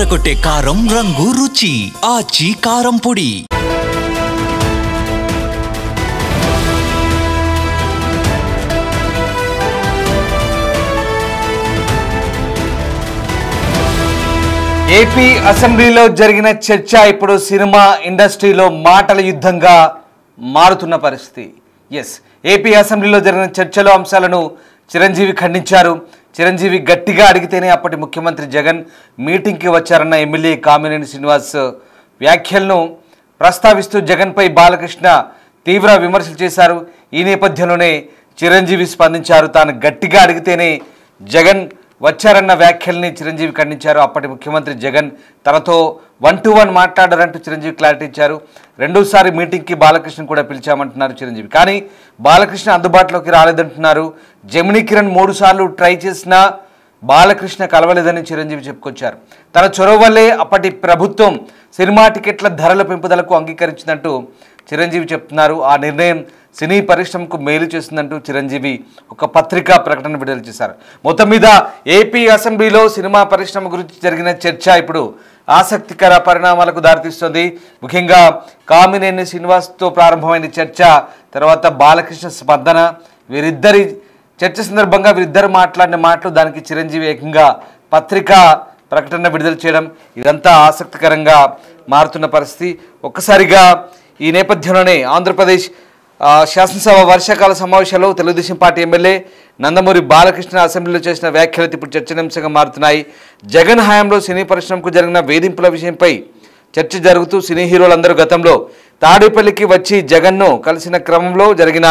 అదరగొట్టే కారం రంగు రుచి ఆచి కారం పొడి. ఏపీ అసెంబ్లీలో జరిగిన చర్చ ఇప్పుడు సినిమా ఇండస్ట్రీలో మాటల యుద్ధంగా మారుతున్న పరిస్థితి. ఏపీ అసెంబ్లీలో జరిగిన చర్చలో అంశాలను చిరంజీవి ఖండించారు. చిరంజీవి గట్టిగా అడిగితేనే అప్పటి ముఖ్యమంత్రి జగన్ మీటింగ్కి వచ్చారన్న ఎమ్మెల్యే కామినేని శ్రీనివాస్ వ్యాఖ్యలను ప్రస్తావిస్తూ జగన్పై బాలకృష్ణ తీవ్ర విమర్శలు చేశారు. ఈ నేపథ్యంలోనే చిరంజీవి స్పందించారు. తాను గట్టిగా అడిగితేనే జగన్ వచ్చారన్న వ్యాఖ్యల్ని చిరంజీవి ఖండించారు. అప్పటి ముఖ్యమంత్రి జగన్ తనతో 1-to-1 మాట్లాడారంటూ చిరంజీవి క్లారిటీ ఇచ్చారు. రెండోసారి మీటింగ్కి బాలకృష్ణ కూడా పిలిచామంటున్నారు చిరంజీవి. కానీ బాలకృష్ణ అందుబాటులోకి రాలేదంటున్నారు. జెమినీ కిరణ్ 3 సార్లు ట్రై చేసినా బాలకృష్ణ కలవలేదని చిరంజీవి చెప్పుకొచ్చారు. తన చొరవ వల్లే అప్పటి ప్రభుత్వం సినిమా టికెట్ల ధరల పెంపుదలకు అంగీకరించిందంటూ చిరంజీవి చెప్తున్నారు. ఆ నిర్ణయం సినీ పరిశ్రమకు మేలు చేస్తుందంటూ చిరంజీవి ఒక పత్రికా ప్రకటన విడుదల చేశారు. మొత్తం మీద ఏపీ అసెంబ్లీలో సినిమా పరిశ్రమ గురించి జరిగిన చర్చ ఇప్పుడు ఆసక్తికర పరిణామాలకు దారితీస్తుంది. ముఖ్యంగా కామినేని శ్రీనివాస్తో ప్రారంభమైన చర్చ తర్వాత బాలకృష్ణ స్పందన, వీరిద్దరి చర్చ సందర్భంగా వీరిద్దరు మాట్లాడిన మాటలు, దానికి చిరంజీవి ఏకంగా పత్రికా ప్రకటన విడుదల చేయడం, ఇదంతా ఆసక్తికరంగా మారుతున్న పరిస్థితి. ఒక్కసారిగా ఈ నేపథ్యంలోనే ఆంధ్రప్రదేశ్ శాసనసభ వర్షాకాల సమావేశాల్లో తెలుగుదేశం పార్టీ ఎమ్మెల్యే నందమూరి బాలకృష్ణ అసెంబ్లీలో చేసిన వ్యాఖ్యలు ఇప్పుడు చర్చనీయాంశంగా మారుతున్నాయి. జగన్ హయాంలో సినీ పరిశ్రమకు జరిగిన వేధింపుల విషయంపై చర్చ జరుగుతూ సినీ హీరోలందరూ గతంలో తాడేపల్లికి వచ్చి జగన్ను కలిసిన క్రమంలో జరిగిన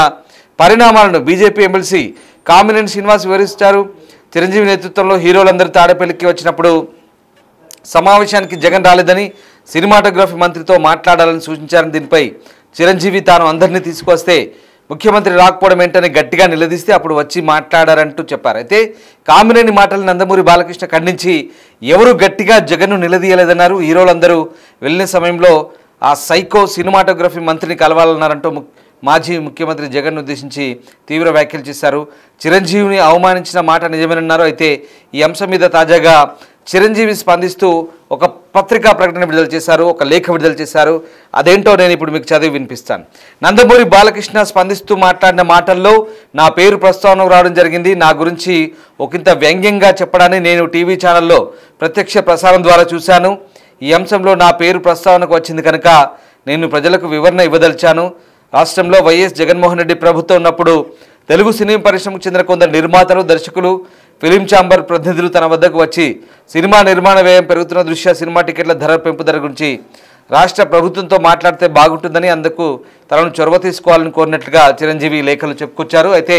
పరిణామాలను బీజేపీ ఎమ్మెల్సీ కామినేని శ్రీనివాస్ వివరించారు. చిరంజీవి నేతృత్వంలో హీరోలందరూ తాడేపల్లికి వచ్చినప్పుడు సమావేశానికి జగన్ రాలేదని సినిమాటోగ్రఫీ మంత్రితో మాట్లాడాలని సూచించారని, దీనిపై చిరంజీవి తాను అందరినీ తీసుకొస్తే ముఖ్యమంత్రి రాకపోవడం ఏంటని గట్టిగా నిలదీస్తే అప్పుడు వచ్చి మాట్లాడారంటూ చెప్పారు. అయితే కామినేని మాటలు నందమూరి బాలకృష్ణ ఖండించి ఎవరు గట్టిగా జగన్ను నిలదీయలేదన్నారు. హీరోలందరూ వెళ్ళిన సమయంలో ఆ సైకో సినిమాటోగ్రఫీ మంత్రిని కలవాలన్నారంటూ మాజీ ముఖ్యమంత్రి జగన్ను ఉద్దేశించి తీవ్ర వ్యాఖ్యలు చేశారు. చిరంజీవిని అవమానించిన మాట నిజమేనన్నారు. అయితే ఈ అంశం మీద తాజాగా చిరంజీవి స్పందిస్తూ ఒక పత్రికా ప్రకటన విడుదల చేశారు, ఒక లేఖ విడుదల చేశారు. అదేంటో నేను ఇప్పుడు మీకు చదివి వినిపిస్తాను. నందమూరి బాలకృష్ణ స్పందిస్తూ మాట్లాడిన మాటల్లో నా పేరు ప్రస్తావనకు రావడం జరిగింది. నా గురించి ఒకంత వ్యంగ్యంగా చెప్పడాన్ని నేను టీవీ ఛానల్లో ప్రత్యక్ష ప్రసారం ద్వారా చూశాను. ఈ అంశంలో నా పేరు ప్రస్తావనకు వచ్చింది కనుక నేను ప్రజలకు వివరణ ఇవ్వదలిచాను. రాష్ట్రంలో వైఎస్ జగన్మోహన్ రెడ్డి ప్రభుత్వం ఉన్నప్పుడు తెలుగు సినీ పరిశ్రమకు చెందిన కొందరు నిర్మాతలు, దర్శకులు, ఫిలిం ఛాంబర్ ప్రతినిధులు తన వద్దకు వచ్చి సినిమా నిర్మాణ వ్యయం పెరుగుతున్న దృష్ట్యా సినిమా టికెట్ల ధర పెంపుదల గురించి రాష్ట్ర ప్రభుత్వంతో మాట్లాడితే బాగుంటుందని, అందుకు తనను చొరవ తీసుకోవాలని కోరినట్లుగా చిరంజీవి లేఖలు చెప్పుకొచ్చారు. అయితే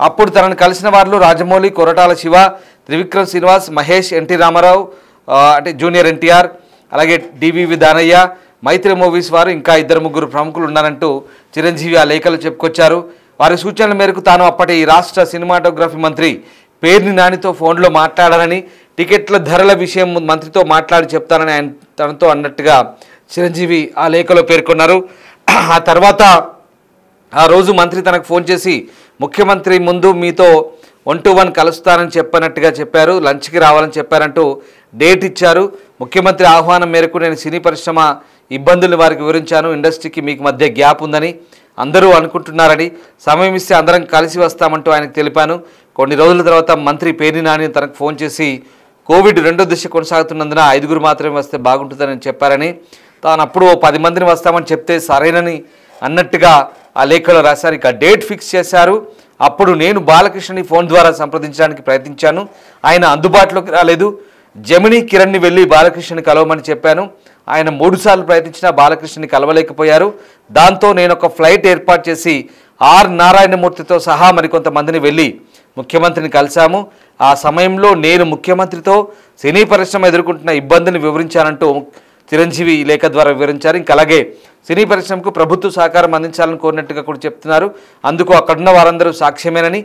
అప్పుడు తనను కలిసిన వారిలో రాజమౌళి, కొరటాల శివ, త్రివిక్రమ్ శ్రీనివాస్, మహేష్, ఎన్టీ రామారావు అంటే జూనియర్ ఎన్టీఆర్, అలాగే డివివి దానయ్య, మైత్రి మూవీస్ వారు, ఇంకా 2-3 ప్రముఖులు ఉన్నారంటూ చిరంజీవి ఆ లేఖలు చెప్పుకొచ్చారు. వారి సూచనల మేరకు తాను అప్పటి రాష్ట్ర సినిమాటోగ్రఫీ మంత్రి పేర్ని నానితో ఫోన్లో మాట్లాడాలని, టికెట్ల ధరల విషయం మంత్రితో మాట్లాడి చెప్తానని ఆయన తనతో అన్నట్టుగా చిరంజీవి ఆ లేఖలో పేర్కొన్నారు. ఆ తర్వాత ఆ రోజు మంత్రి తనకు ఫోన్ చేసి ముఖ్యమంత్రి ముందు మీతో 1-to-1 కలుస్తానని చెప్పనట్టుగా చెప్పారు, లంచ్కి రావాలని చెప్పారంటూ డేట్ ఇచ్చారు. ముఖ్యమంత్రి ఆహ్వానం మేరకు నేను సినీ పరిశ్రమ ఇబ్బందులు వారికి వివరించాను. ఇండస్ట్రీకి మీకు మధ్య గ్యాప్ ఉందని అందరూ అనుకుంటున్నారని, సమయం ఇస్తే అందరం కలిసి వస్తామంటూ ఆయనకు తెలిపాను. కొన్ని రోజుల తర్వాత మంత్రి పేర్ని నాని తనకు ఫోన్ చేసి కోవిడ్ 2వ దశ కొనసాగుతున్నందున 5 మాత్రమే వస్తే బాగుంటుందని చెప్పారని, తాను అప్పుడు 10 మందిని వస్తామని చెప్తే సరేనని అన్నట్టుగా ఆ లేఖలో రాశారు. ఇక డేట్ ఫిక్స్ చేశారు. అప్పుడు నేను బాలకృష్ణని ఫోన్ ద్వారా సంప్రదించడానికి ప్రయత్నించాను. ఆయన అందుబాటులోకి రాలేదు. జెమినీ కిరణ్ని వెళ్ళి బాలకృష్ణని కలవమని చెప్పాను. ఆయన 3 సార్లు ప్రయత్నించినా బాలకృష్ణని కలవలేకపోయారు. దాంతో నేను ఒక ఫ్లైట్ ఏర్పాటు చేసి ఆర్ నారాయణమూర్తితో సహా మరికొంతమందిని వెళ్ళి ముఖ్యమంత్రిని కలిశాము. ఆ సమయంలో నేను ముఖ్యమంత్రితో సినీ పరిశ్రమ ఎదుర్కొంటున్న ఇబ్బందిని వివరించానంటూ చిరంజీవి లేఖ ద్వారా వివరించారు. ఇంకా అలాగే సినీ పరిశ్రమకు ప్రభుత్వ సహకారం అందించాలని కోరినట్టుగా కూడా చెప్తున్నారు. అందుకు అక్కడున్న వారందరూ సాక్ష్యమేనని,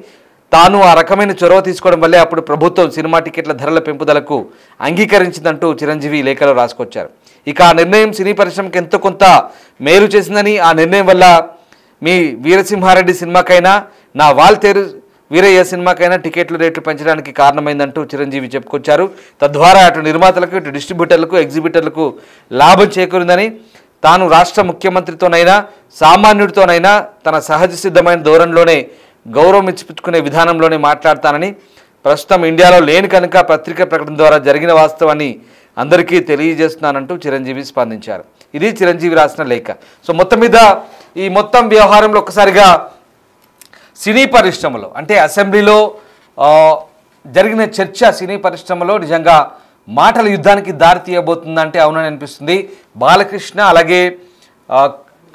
తాను ఆ రకమైన చొరవ తీసుకోవడం వల్లే అప్పుడు ప్రభుత్వం సినిమా టికెట్ల ధరల పెంపుదలకు అంగీకరించిందంటూ చిరంజీవి లేఖలో రాసుకొచ్చారు. ఇక ఆ నిర్ణయం సినీ పరిశ్రమకు ఎంతో కొంత మేలు చేసిందని, ఆ నిర్ణయం వల్ల మీ వీరసింహారెడ్డి సినిమాకైనా నా వీరయ్య సినిమాకైనా టికెట్ల రేట్లు పెంచడానికి కారణమైందంటూ చిరంజీవి చెప్పుకొచ్చారు. తద్వారా అటు నిర్మాతలకు, ఇటు డిస్ట్రిబ్యూటర్లకు, ఎగ్జిబిటర్లకు లాభం చేకూరిందని, తాను రాష్ట్ర ముఖ్యమంత్రితోనైనా సామాన్యుడితోనైనా తన సహజ సిద్ధమైన ధోరణిలోనే గౌరవం ఇచ్చిపుచ్చుకునే విధానంలోనే మాట్లాడతానని, ప్రస్తుతం ఇండియాలో లేని కనుక పత్రికా ప్రకటన ద్వారా జరిగిన వాస్తవాన్ని అందరికీ తెలియజేస్తున్నానంటూ చిరంజీవి స్పందించారు. ఇది చిరంజీవి రాసిన లేఖ. సో మొత్తం మీద ఈ మొత్తం వ్యవహారంలో ఒక్కసారిగా సినీ పరిశ్రమలో అంటే అసెంబ్లీలో జరిగిన చర్చ సినీ పరిశ్రమలో నిజంగా మాటల యుద్ధానికి దారి తీయబోతుందంటే అవునని అనిపిస్తుంది. బాలకృష్ణ అలాగే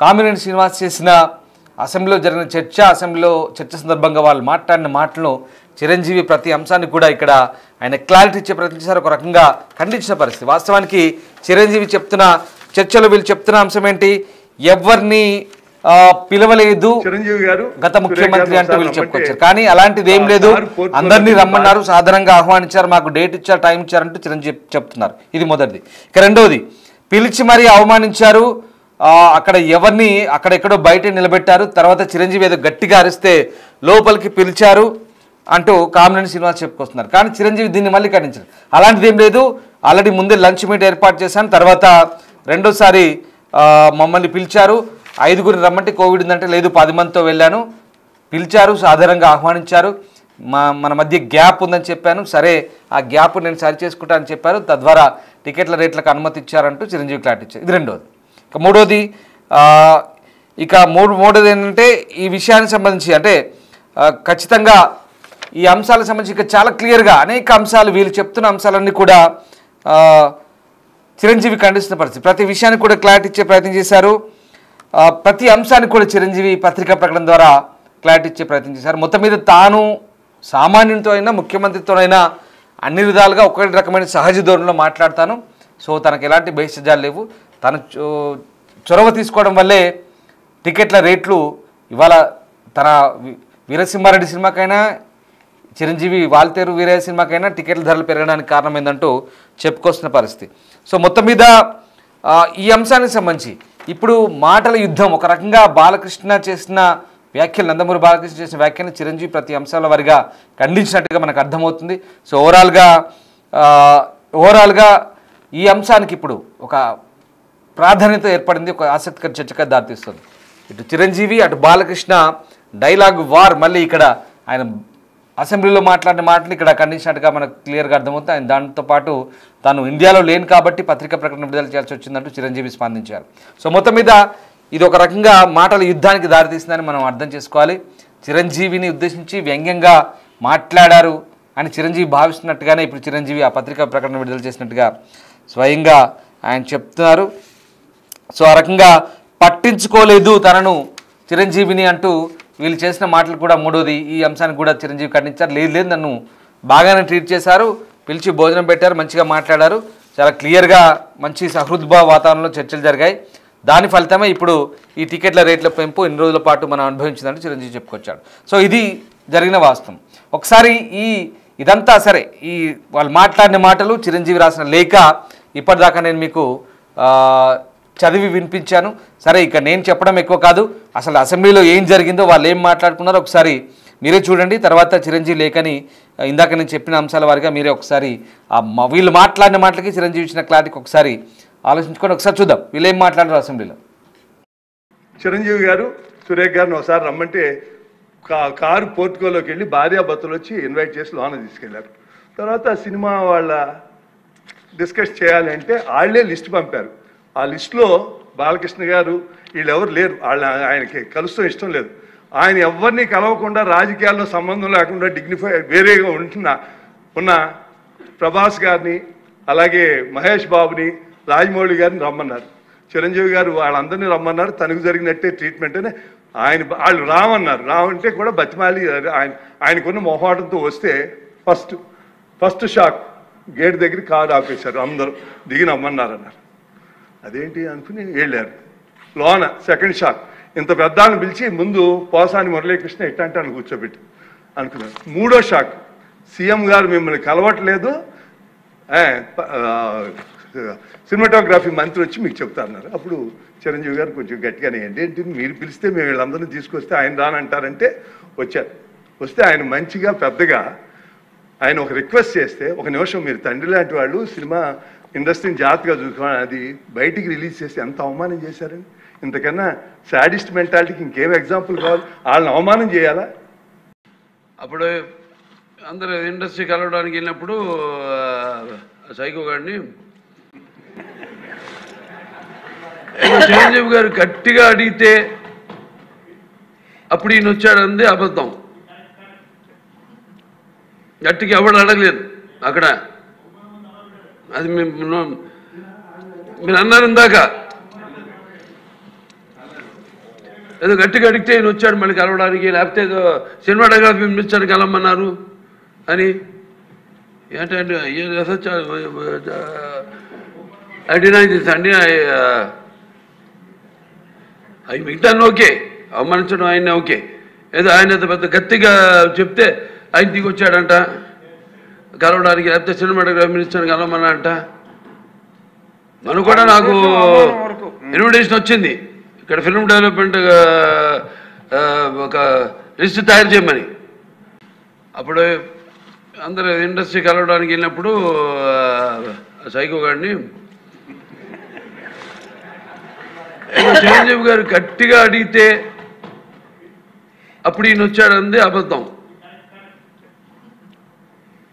కామినేని శ్రీనివాస్ చేసిన అసెంబ్లీలో జరిగిన అసెంబ్లీలో చర్చ సందర్భంగా వాళ్ళు మాట్లాడిన మాటలను చిరంజీవి ప్రతి అంశాన్ని కూడా ఇక్కడ ఆయన క్లారిటీ ఇచ్చే ప్రయత్నం చేశారు. ఒక రకంగా ఖండించిన పరిస్థితి. వాస్తవానికి చిరంజీవి చెప్తున్న చర్చలో వీళ్ళు చెప్తున్న అంశం ఏంటి, ఎవరిని పిలవలేదు చిరంజీవి గారు గత ముఖ్యమంత్రి అంటూ వీళ్ళు చెప్పుకొచ్చారు. కానీ అలాంటిది ఏం లేదు, అందరినీ రమ్మన్నారు, సాధారణంగా ఆహ్వానించారు, మాకు డేట్ ఇచ్చారు, టైం ఇచ్చారంటూ చిరంజీవి చెప్తున్నారు. ఇది మొదటిది. ఇక రెండోది, పిలిచి మరీ అవమానించారు, అక్కడ ఎవరిని అక్కడెక్కడో బయట నిలబెట్టారు, తర్వాత చిరంజీవి ఏదో గట్టిగా అరిస్తే లోపలికి పిలిచారు అంటూ కామినేని శ్రీనివాస్ చెప్పుకొస్తున్నారు. కానీ చిరంజీవి దీన్ని మళ్ళీ ఖండించారు. అలాంటిది ఏం లేదు, ఆల్రెడీ ముందే లంచ్ మీట్ ఏర్పాటు చేశాను, తర్వాత రెండోసారి మమ్మల్ని పిలిచారు, 5గురిని రమ్మంటే కోవిడ్ ఉందంటే లేదు 10 మందితో వెళ్ళాను, పిలిచారు, సాధారణంగా ఆహ్వానించారు, మన మధ్య గ్యాప్ ఉందని చెప్పాను, సరే ఆ గ్యాప్ నేను సరి చేసుకుంటానని చెప్పారు, తద్వారా టికెట్ల రేట్లకు అనుమతి ఇచ్చారంటూ చిరంజీవి క్లారిటీ ఇచ్చారు. ఇది రెండోది. ఇక మూడోది ఏంటంటే ఈ విషయానికి సంబంధించి అంటే ఖచ్చితంగా ఈ అంశాలకు సంబంధించి ఇక చాలా క్లియర్గా అనేక అంశాలు వీళ్ళు చెప్తున్న అంశాలన్నీ కూడా చిరంజీవి ఖండిస్తున్న పరిస్థితి. ప్రతి విషయానికి కూడా క్లారిటీ ఇచ్చే ప్రయత్నం చేశారు. ప్రతి అంశానికి కూడా చిరంజీవి పత్రికా ప్రకటన ద్వారా క్లారిటీ ఇచ్చే ప్రయత్నం చేశారు. మొత్తం మీద తాను సామాన్యునితో అయినా ముఖ్యమంత్రితోనైనా అన్ని విధాలుగా ఒకటి రకమైన సహజ ధోరణిలో మాట్లాడతాను. సో తనకు ఎలాంటి భేషజాలు లేవు, తను చొరవ తీసుకోవడం వల్లే టికెట్ల రేట్లు ఇవాళ తన వీరసింహారెడ్డి సినిమాకైనా చిరంజీవి వాల్తేరు వీరయ్య సినిమాకైనా టికెట్ల ధరలు పెరగడానికి కారణమైందంటూ చెప్పుకొస్తున్న పరిస్థితి. సో మొత్తం మీద ఈ అంశానికి సంబంధించి ఇప్పుడు మాటల యుద్ధం ఒక రకంగా బాలకృష్ణ చేసిన వ్యాఖ్యలు, నందమూరి బాలకృష్ణ చేసిన వ్యాఖ్యలు చిరంజీవి ప్రతి అంశాల వారిగా ఖండించినట్టుగా మనకు అర్థమవుతుంది. సో ఓవరాల్గా ఈ అంశానికి ఇప్పుడు ఒక ప్రాధాన్యత ఏర్పడింది, ఒక ఆసక్తికర చర్చగా దారితీస్తుంది. ఇటు చిరంజీవి అటు బాలకృష్ణ డైలాగ్ వార్ మళ్ళీ ఇక్కడ ఆయన అసెంబ్లీలో మాట్లాడిన మాటలు ఇక్కడ ఖండించినట్టుగా మనకు క్లియర్గా అర్థమవుతుంది. ఆయన దాంతోపాటు తాను ఇండియాలో లేను కాబట్టి పత్రికా ప్రకటన విడుదల చేయాల్సి వచ్చిందంటూ చిరంజీవి స్పందించారు. సో మొత్తం మీద ఇది ఒక రకంగా మాటల యుద్ధానికి దారితీస్తుందని మనం అర్థం చేసుకోవాలి. చిరంజీవిని ఉద్దేశించి వ్యంగ్యంగా మాట్లాడారు అని చిరంజీవి భావిస్తున్నట్టుగానే ఇప్పుడు చిరంజీవి ఆ పత్రికా ప్రకటన విడుదల చేసినట్టుగా స్వయంగా ఆయన చెప్తున్నారు. సో ఆ రకంగా పట్టించుకోలేదు తనను చిరంజీవిని అంటూ వీళ్ళు చేసిన మాటలు కూడా మూడోది. ఈ అంశానికి కూడా చిరంజీవి ఖండించారు. లేదు నన్ను బాగానే ట్రీట్ చేశారు, పిలిచి భోజనం పెట్టారు, మంచిగా మాట్లాడారు, చాలా క్లియర్గా మంచి సహృద్భావ వాతావరణంలో చర్చలు జరిగాయి, దాని ఫలితమే ఇప్పుడు ఈ టికెట్ల రేట్ల పెంపు ఇన్ని రోజుల పాటు మనం అనుభవించిందంటూ చిరంజీవి చెప్పుకొచ్చాడు. సో ఇది జరిగిన వాస్తవం. ఒకసారి ఇదంతా సరే, ఈ వాళ్ళు మాట్లాడిన మాటలు, చిరంజీవి రాసిన లేఖ ఇప్పటిదాకా నేను మీకు చదివి వినిపించాను. సరే ఇక నేను చెప్పడం ఎక్కువ కాదు, అసలు అసెంబ్లీలో ఏం జరిగిందో వాళ్ళు ఏం మాట్లాడుకున్నారో ఒకసారి మీరే చూడండి. తర్వాత చిరంజీవి లేఖని ఇందాక నేను చెప్పిన అంశాల వారిగా మీరే ఒకసారి వీళ్ళు మాట్లాడిన మాటలకి చిరంజీవి ఇచ్చిన క్లారిటీకి ఒకసారి ఆలోచించుకొని ఒకసారి చూద్దాం వీళ్ళు ఏం మాట్లాడారు అసెంబ్లీలో. చిరంజీవి గారు సురేఖ్ గారిని ఒకసారి రమ్మంటే కారు పోర్టుకోలోకి వెళ్ళి భార్యాభర్తలు వచ్చి ఇన్వైట్ చేసి లోన తీసుకెళ్లారు. తర్వాత సినిమా వాళ్ళ డిస్కస్ చేయాలి అంటే వాళ్ళే లిస్ట్ పంపారు. ఆ లిస్టులో బాలకృష్ణ గారు వీళ్ళెవరు లేరు, ఆయనకి కలుస్తూ ఇష్టం లేదు. ఆయన ఎవరిని కలవకుండా రాజకీయాల్లో సంబంధం లేకుండా డిగ్నిఫై వేరేగా ఉన్న ప్రభాస్ గారిని అలాగే మహేష్ బాబుని రాజమౌళి గారిని రమ్మన్నారు. చిరంజీవి గారు వాళ్ళందరినీ రమ్మన్నారు. తనకు జరిగినట్టే ట్రీట్మెంట్ అని వాళ్ళు రామన్నారు. రావంటే కూడా బతిమాలి ఆయనకున్న మొహాటంతో వస్తే ఫస్ట్ షాక్ గేట్ దగ్గర కారు ఆపేశారు, అందరూ దిగి రమ్మన్నారన్నారు. అదేంటి అనుకుని వెళ్ళారు. లోన సెకండ్ షాక్ ఇంత పెద్దాన్ని పిలిచి ముందు పోసాని మురళీకృష్ణ ఇట్టంటాను కూర్చోబెట్టి అనుకున్నారు. మూడో షాక్ సీఎం గారు మిమ్మల్ని కలవట్లేదు, సినిమాటోగ్రఫీ మంత్రి వచ్చి మీకు చెప్తారన్నారు. అప్పుడు చిరంజీవి గారు కొంచెం గట్టిగానే ఏంటి మీరు పిలిస్తే మేము వీళ్ళందరినీ తీసుకొస్తే ఆయన రానంటారంటే వచ్చారు. వస్తే ఆయన మంచిగా పెద్దగా ఆయన ఒక రిక్వెస్ట్ చేస్తే, ఒక నిమిషం మీరు తండ్రి లాంటి వాళ్ళు సినిమా ఇండస్ట్రీని జాగ్రత్తగా చూసుకోవాలి, అది బయటికి రిలీజ్ చేసి ఎంత అవమానం చేశారని. ఇంతకన్నా సాడిస్ట్ మెంటాలిటీకి ఇంకేం ఎగ్జాంపుల్ కావాలి? వాళ్ళని అవమానం చేయాలా? అప్పుడు అందరూ ఇండస్ట్రీ కలవడానికి వెళ్ళినప్పుడు సైకో గారిని చిరంజీవి గారు గట్టిగా అడిగితే అప్పుడు ఈయన వచ్చాడంది అబద్ధం. గట్టిగా ఎవడు అడగలేదు అక్కడ. అది మీరు అన్నారు ఇందాక, ఏదో గట్టిగా అడిగితే ఈయన వచ్చాడు మళ్ళీ కలవడానికి, లేకపోతే ఏదో సినిమాటోగ్రఫీ మినిస్టర్ కలవమన్నారు అని. ఏంటంటే అవి మిగతాను ఓకే, అవమానించడం ఆయన ఓకే, ఏదో ఆయన పెద్ద గట్టిగా చెప్తే ఆయన దిగి వచ్చాడంట కలవడానికి, లేకపోతే సినిమాటోగ్రఫీ మినిస్టర్ కలవమన్నా అంట. మనకు కూడా నాకు ఇన్విటేషన్ వచ్చింది ఇక్కడ ఫిల్మ్ డెవలప్మెంట్ ఒక లిస్ట్ తయారు చేయమని. అప్పుడు అందరూ ఇండస్ట్రీ కలవడానికి వెళ్ళినప్పుడు సైకో గారిని చిరంజీవి గారు గట్టిగా అడిగితే అప్పుడు ఈయన వచ్చాడంది అబద్ధం.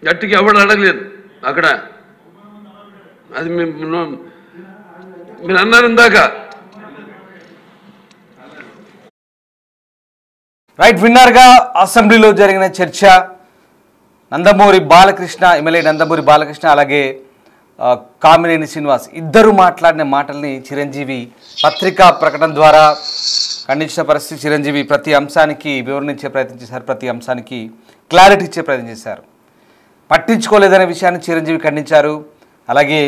గట్టిగా ఎవడు అడగలేదు అక్కడ. అది మీరు అన్నారు ఇందాక. రైట్, విన్నర్గా అసెంబ్లీలో జరిగిన చర్చ నందమూరి బాలకృష్ణ, ఎమ్మెల్యే నందమూరి బాలకృష్ణ, అలాగే కామినేని శ్రీనివాస్ ఇద్దరు మాట్లాడిన మాటల్ని చిరంజీవి పత్రికా ప్రకటన ద్వారా ఖండించిన పరిస్థితి. చిరంజీవి ప్రతి అంశానికి వివరణించే ప్రయత్నం చేశారు, ప్రతి అంశానికి క్లారిటీ ఇచ్చే ప్రయత్నం చేశారు. పట్టించుకోలేదనే విషయాన్ని చిరంజీవి ఖండించారు, అలాగే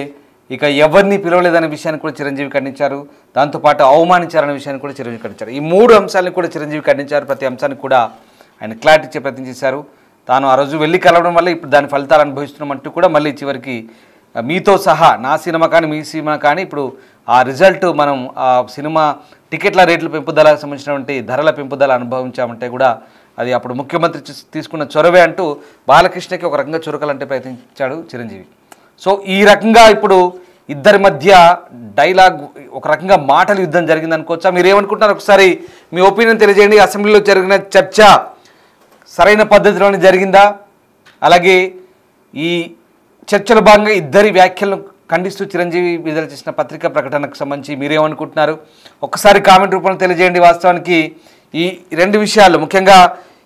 ఇక ఎవరిని పిలవలేదనే విషయాన్ని కూడా చిరంజీవి ఖండించారు, దాంతోపాటు అవమానించారనే విషయాన్ని కూడా చిరంజీవి ఖండించారు. ఈ మూడు అంశాలను కూడా చిరంజీవి ఖండించారు, ప్రతి అంశానికి కూడా ఆయన క్లారిటీ ఇచ్చే ప్రయత్నం చేశారు. తాను ఆ రోజు వెళ్ళి కలవడం వల్ల ఇప్పుడు దాని ఫలితాలు అనుభవిస్తున్నామంటూ కూడా మళ్ళీ చివరికి మీతో సహా నా సినిమా కానీ మీ సినిమా కానీ ఇప్పుడు ఆ రిజల్ట్ మనం ఆ సినిమా టికెట్ల రేట్ల పెంపుదలకు సంబంధించినటువంటి ధరల పెంపుదల అనుభవించామంటే కూడా అది అప్పుడు ముఖ్యమంత్రి తీసుకున్న చొరవే అంటూ బాలకృష్ణకి ఒక రకంగా చురకలంటే ప్రయత్నించాడు చిరంజీవి. సో ఈ రకంగా ఇప్పుడు ఇద్దరి మధ్య డైలాగ్, ఒక రకంగా మాటల యుద్ధం జరిగింది అనుకోవచ్చా? మీరు ఏమనుకుంటున్నారు? ఒకసారి మీ ఒపీనియన్ తెలియజేయండి. అసెంబ్లీలో జరిగిన చర్చ సరైన పద్ధతిలోనే జరిగిందా? అలాగే ఈ చర్చలో భాగంగా ఇద్దరి వ్యాఖ్యలను ఖండిస్తూ చిరంజీవి విడుదల చేసిన పత్రికా ప్రకటనకు సంబంధించి మీరేమనుకుంటున్నారు? ఒక్కసారి కామెంట్ రూపంలో తెలియజేయండి. వాస్తవానికి ఈ రెండు విషయాలు, ముఖ్యంగా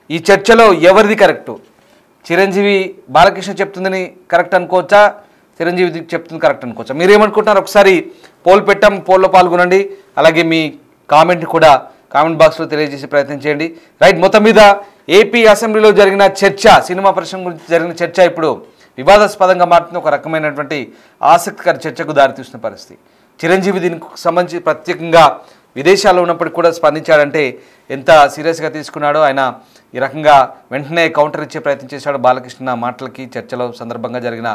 ఈ చర్చలో ఎవరిది కరెక్టు? చిరంజీవి బాలకృష్ణ చెప్తుందని కరెక్ట్ అనుకోవచ్చా, చిరంజీవి చెప్తుంది కరెక్ట్ అనుకోవచ్చా? మీరేమనుకుంటున్నారు? ఒకసారి పోల్ పెట్టాం, పోల్లో పాల్గొనండి. అలాగే మీ కామెంట్ కూడా కామెంట్ బాక్స్లో తెలియజేసే ప్రయత్నం చేయండి. రైట్, మొత్తం మీద ఏపీ అసెంబ్లీలో జరిగిన చర్చ, సినిమా పరిశ్రమ గురించి జరిగిన చర్చ ఇప్పుడు వివాదాస్పదంగా మారుతున్న ఒక రకమైనటువంటి ఆసక్తికర చర్చకు దారితీస్తున్న పరిస్థితి. చిరంజీవి దీనికి సంబంధించి ప్రత్యేకంగా విదేశాల్లో ఉన్నప్పటికీ కూడా స్పందించాడంటే ఎంత సీరియస్గా తీసుకున్నాడో, ఆయన ఈ రకంగా వెంటనే కౌంటర్ ఇచ్చే ప్రయత్నం చేశాడు. బాలకృష్ణ మాటలకి, చర్చలో సందర్భంగా జరిగిన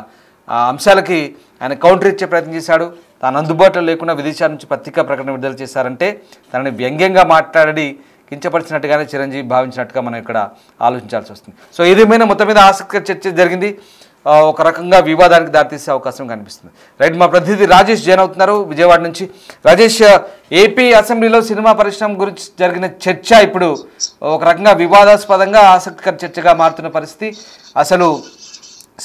అంశాలకి ఆయన కౌంటర్ ఇచ్చే ప్రయత్నం చేశాడు. తాను అందుబాటులో లేకుండా విదేశాల నుంచి పత్రికా ప్రకటన విడుదల చేశారంటే తనని వ్యంగ్యంగా మాట్లాడి కించపరిచినట్టుగానే చిరంజీవి భావించినట్టుగా మనం ఇక్కడ ఆలోచించాల్సి వస్తుంది. సో ఏదేమైనా మొత్తం మీద ఆసక్తికర చర్చ జరిగింది, ఒక రకంగా వివాదానికి దారితీసే అవకాశం కనిపిస్తుంది. రైట్, మా ప్రతినిధి రాజేష్ జాయిన్ అవుతున్నారు విజయవాడ నుంచి. రాజేష్, ఏపీ అసెంబ్లీలో సినిమా పరిశ్రమ గురించి జరిగిన చర్చ ఇప్పుడు ఒక రకంగా వివాదాస్పదంగా ఆసక్తికర చర్చగా మారుతున్న పరిస్థితి. అసలు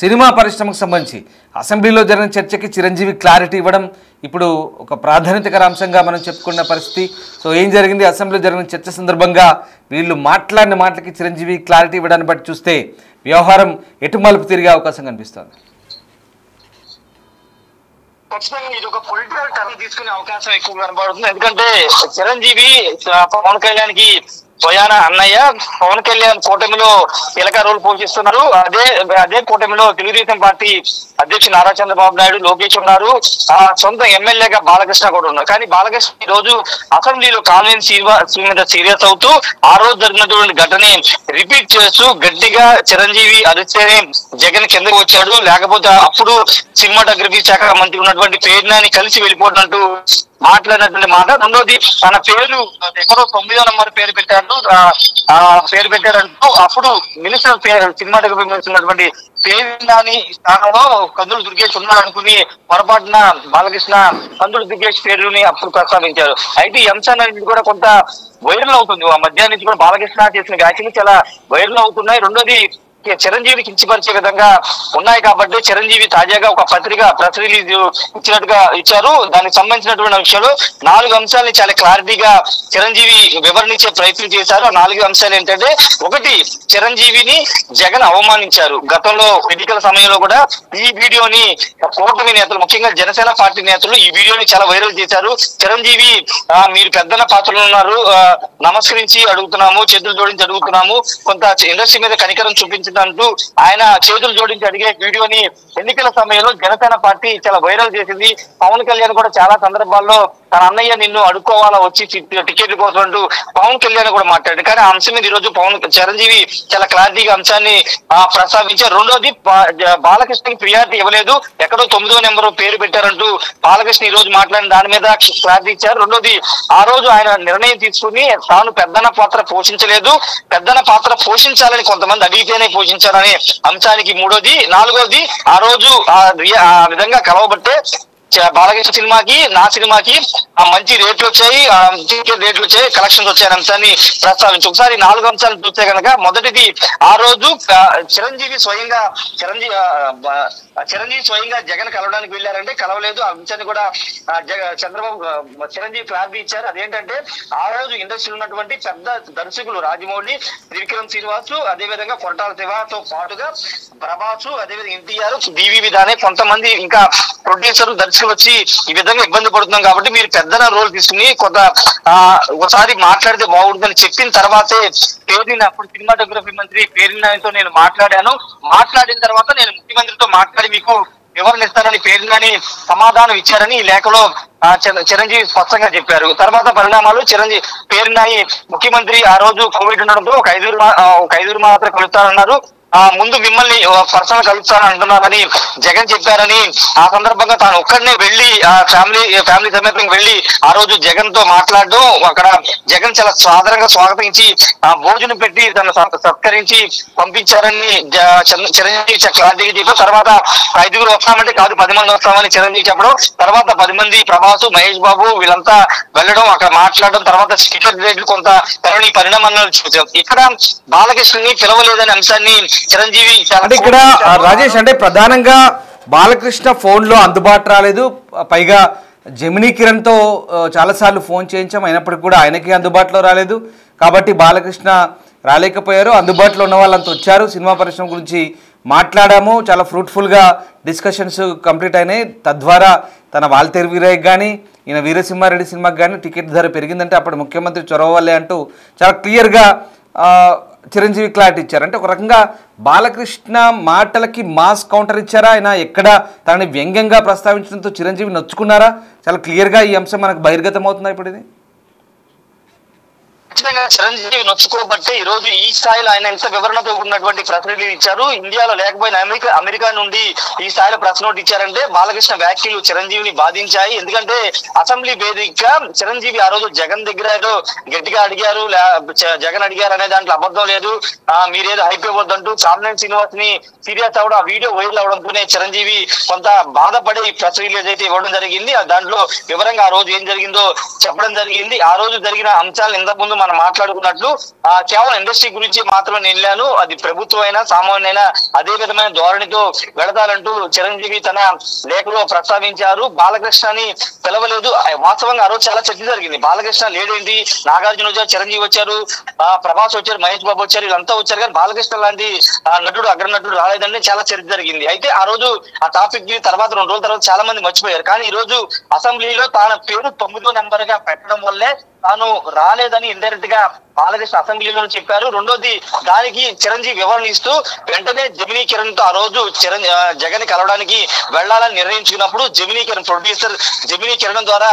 సినిమా పరిశ్రమకు సంబంధించి అసెంబ్లీలో జరిగిన చర్చకి చిరంజీవి క్లారిటీ ఇవ్వడం ఇప్పుడు ఒక ప్రాధాన్యతకర అంశంగా మనం చెప్పుకున్న పరిస్థితి. సో ఏం జరిగింది అసెంబ్లీలో జరిగిన చర్చ సందర్భంగా? వీళ్ళు మాట్లాడిన మాటలకి చిరంజీవి క్లారిటీ ఇవ్వడాన్ని బట్టి చూస్తే వ్యవహారం ఎటు మలుపు తిరిగే అవకాశం కనిపిస్తోంది. ఖచ్చితంగా ఇది ఒక పొలిటికల్ టర్న్ తీసుకునే అవకాశం ఎక్కువ కనబడుతుంది. ఎందుకంటే చిరంజీవి పవన్ కళ్యాణ్ కి స్వయాన అన్నయ్య, పవన్ కళ్యాణ్ కూటమిలో కీలక రోల్ పోషిస్తున్నారు. అదే కూటమిలో తెలుగుదేశం పార్టీ అధ్యక్షుడు నారా చంద్రబాబు నాయుడు, లోకేష్ ఉన్నారు. సొంత ఎమ్మెల్యేగా బాలకృష్ణ కూడా ఉన్నారు. కానీ బాలకృష్ణ ఈ రోజు అసెంబ్లీలో కామినేని శ్రీనివాస్ మీద సీరియస్ అవుతూ ఆ రోజు జరిగినటువంటి ఘటనే రిపీట్ చేస్తూ గట్టిగా చిరంజీవి అరిస్తేనే జగన్ కిందకు వచ్చాడు, లేకపోతే అప్పుడు సినిమాటోగ్రఫీ శాఖ మంత్రి ఉన్నటువంటి పేర్నాని కలిసి వెళ్ళిపోతున్నట్టు మాట్లాడినటువంటి మాట. రెండోది తన పేరు ఎక్కడో 9వ నెంబర్ పేరు పెట్టారు, పేరు పెట్టారంటూ అప్పుడు మినిస్టర్ సినిమాటోగ్రఫీ మినిస్టర్ ఉన్నటువంటి పేరుని స్థానంలో కందులు దుర్గేష్ ఉన్నారనుకుని పొరపాటున బాలకృష్ణ కందులు దుర్గేష్ పేరుని అప్పుడు ప్రస్తావించారు. అయితే ఈ అంశాన్ని కూడా కొంత వైరల్ అవుతుంది. ఆ మధ్యాహ్నం నుంచి కూడా బాలకృష్ణ చేసిన వ్యాఖ్యలు చాలా వైరల్ అవుతున్నాయి. రెండోది చిరంజీవిని కించపరిచే విధంగా ఉన్నాయి కాబట్టి చిరంజీవి తాజాగా ఒక పత్రిక ప్రెస్ రిలీజ్ ఇచ్చారు. దానికి సంబంధించినటువంటి విషయాలు 4 అంశాలని చాలా క్లారిటీగా చిరంజీవి వివరణ ఇచ్చే ప్రయత్నం చేశారు. ఆ 4 అంశాలు ఏంటంటే, ఒకటి, చిరంజీవిని జగన్ అవమానించారు. గతంలో ఎన్నికల సమయంలో కూడా ఈ వీడియోని కూటమి నేతలు, ముఖ్యంగా జనసేన పార్టీ నేతలు ఈ వీడియోని చాలా వైరల్ చేశారు. చిరంజీవి మీరు పెద్దన పాత్రలు ఉన్నారు, నమస్కరించి అడుగుతున్నాము, చేతులు జోడించి అడుగుతున్నాము, కొంత ఇండస్ట్రీ మీద కనికరం చూపించి అంటూ ఆయన చేతులు జోడించి అడిగే వీడియోని ఎన్నికల సమయంలో జనసేన పార్టీ చాలా వైరల్ చేసింది. పవన్ కళ్యాణ్ కూడా చాలా సందర్భాల్లో తన అన్నయ్య నిన్ను అడుక్కోవాలా వచ్చి టికెట్ కోసం అంటూ పవన్ కళ్యాణ్ కూడా మాట్లాడారు. కానీ ఆ అంశం మీద ఈ రోజు చిరంజీవి చాలా క్లారిటీగా అంశాన్ని ప్రస్తావించారు. రెండోది, బాలకృష్ణకి ప్రియారిటీ ఇవ్వలేదు, ఎక్కడో 9వ నెంబర్ పేరు పెట్టారంటూ బాలకృష్ణ ఈ రోజు మాట్లాడిన దాని మీద క్లారిటీ ఇచ్చారు. రెండోది, ఆ రోజు ఆయన నిర్ణయం తీసుకుని తాను పెద్దన పాత్ర పోషించలేదు, పెద్దన పాత్ర పోషించాలని కొంతమంది అడిగితేనే పోషించారనే అంశానికి మూడోది. నాలుగోది, ఆ రోజు ఆ విధంగా కలవబట్టే బాలకృష్ణ సినిమాకి నా సినిమాకి మంచి రేట్లు వచ్చాయి, టికెట్ రేట్లు వచ్చాయి, కలెక్షన్స్ వచ్చాయనే అంశాన్ని ప్రస్తావించి ఒకసారి 4 అంశాలు చూస్తే కనుక, మొదటిది, ఆ రోజు చిరంజీవి స్వయంగా జగన్ కలవడానికి వెళ్ళారంటే కలవలేదు. ఆ అంశాన్ని కూడా చిరంజీవి క్లారిటీ ఇచ్చారు. అదేంటంటే, ఆ రోజు ఇండస్ట్రీలో ఉన్నటువంటి పెద్ద దర్శకులు రాజమౌళి, త్రివిక్రమ్ శ్రీనివాసు, అదేవిధంగా కొరటాల శివతో పాటుగా ప్రభాసు, అదేవిధంగా ఎన్టీఆర్, డివి విధానే కొంతమంది ఇంకా ప్రొడ్యూసర్ దర్శకులు వచ్చి ఈ విధంగా ఇబ్బంది పడుతున్నాం కాబట్టి మీరు పెద్దన రోల్ తీసుకుని కొంత ఒకసారి మాట్లాడితే బాగుంటుందని చెప్పిన తర్వాతే పేరుని, అప్పుడు సినిమాటోగ్రఫీ మంత్రి పేరునితో నేను మాట్లాడిన తర్వాత నేను ముఖ్యమంత్రితో మాట్లాడి మీకు వివరణ ఇస్తానని పేరుని సమాధానం ఇచ్చారని ఈ లేఖలో చిరంజీవి స్పష్టంగా చెప్పారు. తర్వాత పరిణామాలు, పేరుని ముఖ్యమంత్రి ఆ రోజు కోవిడ్ ఉండడంతో ఒక 5 మాత్రం కలుస్తారన్నారు. ముందు మిమ్మల్ని పర్సనల్ కలుస్తానని అంటున్నారని జగన్ చెప్పారని, ఆ సందర్భంగా తాను ఒక్కడనే వెళ్లి ఫ్యామిలీ సమేతంగా వెళ్లి ఆ రోజు జగన్ తో మాట్లాడడం, అక్కడ జగన్ చాలా సాధారణంగా స్వాగతించి భోజనం పెట్టి తను సత్కరించి పంపించారని చిరంజీవి క్లారిటీగా చెప్పారు. తర్వాత 5 వస్తామంటే కాదు 10 మంది వస్తామని చిరంజీవి చెప్పడం, తర్వాత 10 మంది ప్రభాసు, మహేష్ బాబు వీళ్ళంతా వెళ్ళడం, అక్కడ మాట్లాడడం, తర్వాత టికెట్ రేట్లు కొంత పెరగని పరిణామాలను చూసాం. ఇక్కడ బాలకృష్ణని పిలవలేదనే అంశాన్ని చిరంజీవి అంటే ఇక్కడ రాజేష్, అంటే ప్రధానంగా బాలకృష్ణ ఫోన్ లో అందుబాటు రాలేదు, పైగా జెమినీ కిరణ్ తో చాలాసార్లు ఫోన్ చేయించాం, అయినప్పటికీ కూడా ఆయనకి అందుబాటులో రాలేదు. కాబట్టి బాలకృష్ణ రాలేకపోయారు. అందుబాటులో ఉన్న వాళ్ళంతా వచ్చారు, సినిమా పరిశ్రమ గురించి మాట్లాడాము, చాలా ఫ్రూట్ఫుల్గా డిస్కషన్స్ కంప్లీట్ అయినాయి. తద్వారా తన వాల్తేరు వీరయ్యకి కానీ ఈయన వీరసింహారెడ్డి సినిమాకి కానీ టికెట్ ధర పెరిగిందంటే అప్పుడు ముఖ్యమంత్రి చొరవ వల్లే అంటూ చాలా క్లియర్గా చిరంజీవి క్లారిటీ ఇచ్చారు. అంటే ఒక రకంగా బాలకృష్ణ మాటలకి మాస్ కౌంటర్ ఇచ్చారా, ఆయన ఎక్కడ తనని వ్యంగ్యంగా ప్రస్తావించడంతో చిరంజీవి నొచ్చుకున్నారా? చాలా క్లియర్గా ఈ అంశం మనకు బహిర్గతం అవుతుందా ఇప్పుడు ఇది? ఖచ్చితంగా చిరంజీవి నొచ్చుకోబట్టే ఈ రోజు ఈ స్థాయిలో ఆయన ఎంత వివరణతో ఉన్నటువంటి ప్రెస్ రిలీజ్ ఇచ్చారు. ఇండియాలో లేకపోయినా అమెరికా నుండి ఈ స్థాయిలో ప్రెస్ నోట్ ఇచ్చారంటే బాలకృష్ణ వ్యాఖ్యలు చిరంజీవిని బాధించాయి. ఎందుకంటే అసెంబ్లీ వేదిక చిరంజీవి ఆ రోజు జగన్ దగ్గర ఏదో గట్టిగా అడిగారు, జగన్ అడిగారు అనే దాంట్లో అబద్ధం లేదు, మీరేదో అయిపోవద్దంటూ కామినేని శ్రీనివాస్ ని సీరియస్ అవడం, ఆ వీడియో వైరల్ అవడంతోనే చిరంజీవి కొంత బాధపడి ప్రెస్ రిలీజ్ అయితే ఇవ్వడం జరిగింది. దాంట్లో వివరంగా ఆ రోజు ఏం జరిగిందో చెప్పడం జరిగింది. ఆ రోజు జరిగిన అంశాలను ఇంతకు ముందు మనం మాట్లాడుకున్నట్లు కేవలం ఇండస్ట్రీ గురించి మాత్రమే వెళ్ళాను, అది ప్రభుత్వం అయినా సామాన్యైనా అదే విధమైన ధోరణితో వెళతాలంటూ చిరంజీవి తన లేఖలో ప్రస్తావించారు. బాలకృష్ణని పిలవలేదు. వాస్తవంగా ఆ రోజు చాలా చర్చ జరిగింది. బాలకృష్ణ లేడేంటి, నాగార్జున వచ్చారు, చిరంజీవి వచ్చారు, ప్రభాస్ వచ్చారు, మహేష్ బాబు వచ్చారు, వీళ్ళంతా వచ్చారు, కానీ బాలకృష్ణ లాంటి నటుడు అగ్రనటుడు రాలేదని చాలా చర్చ జరిగింది. అయితే ఆ రోజు ఆ టాపిక్ తర్వాత 2 రోజుల తర్వాత చాలా మంది మర్చిపోయారు. కానీ ఈ రోజు అసెంబ్లీలో తన పేరు 9వ నెంబర్ గా పెట్టడం వల్లే తాను రాలేదని ఇండైరెక్ట్ గా బాలకృష్ణ అసెంబ్లీలో చెప్పారు. రెండోది, దానికి చిరంజీవి వివరణ ఇస్తూ వెంటనే జెమినీ కిరణ్ తో ఆ రోజు జగన్ కలవడానికి వెళ్లాలని నిర్ణయించుకున్నప్పుడు Gemini Kiran producer Gemini Kiran ద్వారా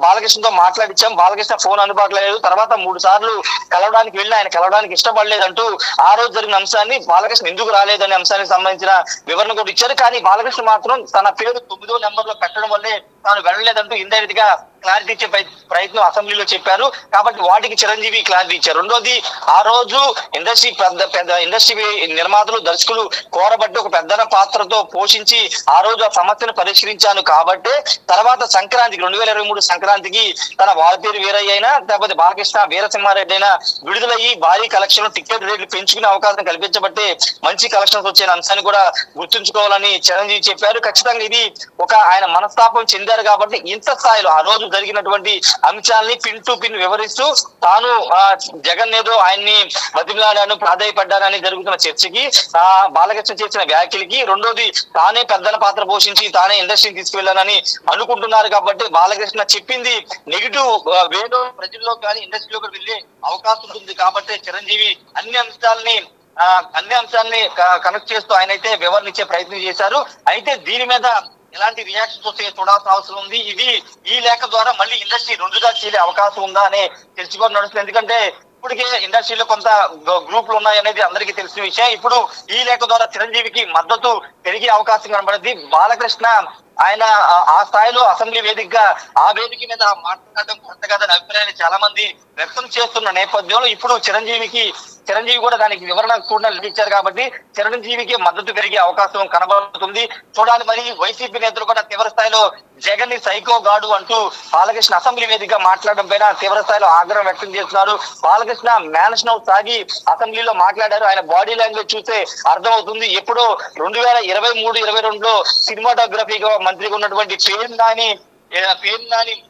బాలకృష్ణతో మాట్లాడించాం, బాలకృష్ణ ఫోన్ అందుబాటులో లేదు, తర్వాత 3 సార్లు కలవడానికి వెళ్ళి ఆయన కలవడానికి ఇష్టపడలేదంటూ ఆ రోజు జరిగిన అంశాన్ని బాలకృష్ణ ఎందుకు రాలేదనే అంశానికి సంబంధించిన వివరణ కూడా ఇచ్చారు. కానీ బాలకృష్ణ మాత్రం తన పేరు 9వ నెంబర్ లో పెట్టడం వల్లే తాను వెళ్ళలేదంటూ ఇండైరెక్ట్ గా క్లారిటీ ఇచ్చే ప్రయత్నం అసెంబ్లీలో చెప్పారు. కాబట్టి వాటికి చిరంజీవి క్లారిటీ ఇచ్చారు. రెండోది, ఆ రోజు పెద్ద ఇండస్ట్రీ నిర్మాతలు, దర్శకులు కోరబట్టి ఒక పెద్ద పాత్రతో పోషించి ఆ రోజు ఆ సమస్యను పరిష్కరించాను. కాబట్టి తర్వాత సంక్రాంతికి 2023 సంక్రాంతికి తన వాల్పేరు వీరయ్య అయినా లేకపోతే బాలకృష్ణ వీరసింహారెడ్డి అయినా విడుదలయ్యి భారీ కలెక్షన్, టికెట్ రేట్లు పెంచుకునే అవకాశం కల్పించబట్టే మంచి కలెక్షన్స్ వచ్చిన అంశాన్ని కూడా గుర్తుంచుకోవాలని చిరంజీవి చెప్పారు. ఖచ్చితంగా ఇది ఒక ఆయన మనస్తాపం చెందారు కాబట్టి ఇంత స్థాయిలో ఆ రోజు జరిగినటువంటి అంశాలని పిన్ టు పిన్ వివరిస్తూ తాను జగన్ ఏదో ఆయన్ని బతిమలాడాను, ప్రాధాయపడ్డానని జరుగుతున్న చర్చకి, బాలకృష్ణ చేసిన వ్యాఖ్యలకి, రెండోది తానే పెద్దల పాత్ర పోషించి తానే ఇండస్ట్రీని తీసుకువెళ్ళానని అనుకుంటున్నారు. కాబట్టి బాలకృష్ణ చెప్పింది నెగిటివ్ వేలో ప్రజల్లో కానీ ఇండస్ట్రీలో వెళ్ళే అవకాశం ఉంటుంది. కాబట్టి చిరంజీవి అన్ని అంశాలని కనెక్ట్ చేస్తూ ఆయన అయితే వివరణ ఇచ్చే ప్రయత్నం చేశారు. అయితే దీని మీద ఎలాంటి రియాక్షన్స్ వస్తాయో చూడాల్సిన అవసరం ఉంది. ఈ లేఖ ద్వారా మళ్ళీ ఇండస్ట్రీ రెండుగా చీలే అవకాశం ఉందా అనే తెలుసుకోవడం నడుస్తుంది. ఎందుకంటే ఇప్పటికే ఇండస్ట్రీలో కొంత గ్రూపులు ఉన్నాయనేది అందరికీ తెలిసిన విషయం. ఇప్పుడు ఈ లేఖ ద్వారా చిరంజీవికి మద్దతు పెరిగే అవకాశం కనబడింది. బాలకృష్ణ ఆయన ఆ స్థాయిలో అసెంబ్లీ వేదికగా ఆ వేదిక మీద మాట్లాడడం కొత్త కాదని అభిప్రాయాన్ని చాలా మంది వ్యక్తం చేస్తున్న నేపథ్యంలో ఇప్పుడు చిరంజీవి కూడా దానికి వివరణ కూడా ఇచ్చారు. కాబట్టి చిరంజీవికి మద్దతు పెరిగే అవకాశం కనబడుతుంది. చూడాలి. మరి వైసీపీ నేతలు కూడా తీవ్ర స్థాయిలో జగన్ ని సైకో గాడు అంటూ బాలకృష్ణ అసెంబ్లీ వేదికగా మాట్లాడడం పైన తీవ్ర స్థాయిలో ఆగ్రహం వ్యక్తం చేస్తున్నారు. బాలకృష్ణ మ్యాన్షన్ హౌస్ సాగి అసెంబ్లీలో మాట్లాడారు. ఆయన బాడీ లాంగ్వేజ్ చూస్తే అర్థమవుతుంది. ఎప్పుడో 2023-22లో సినిమాటోగ్రఫీగా మంత్రిగా ఉన్నటువంటి పేరు నాని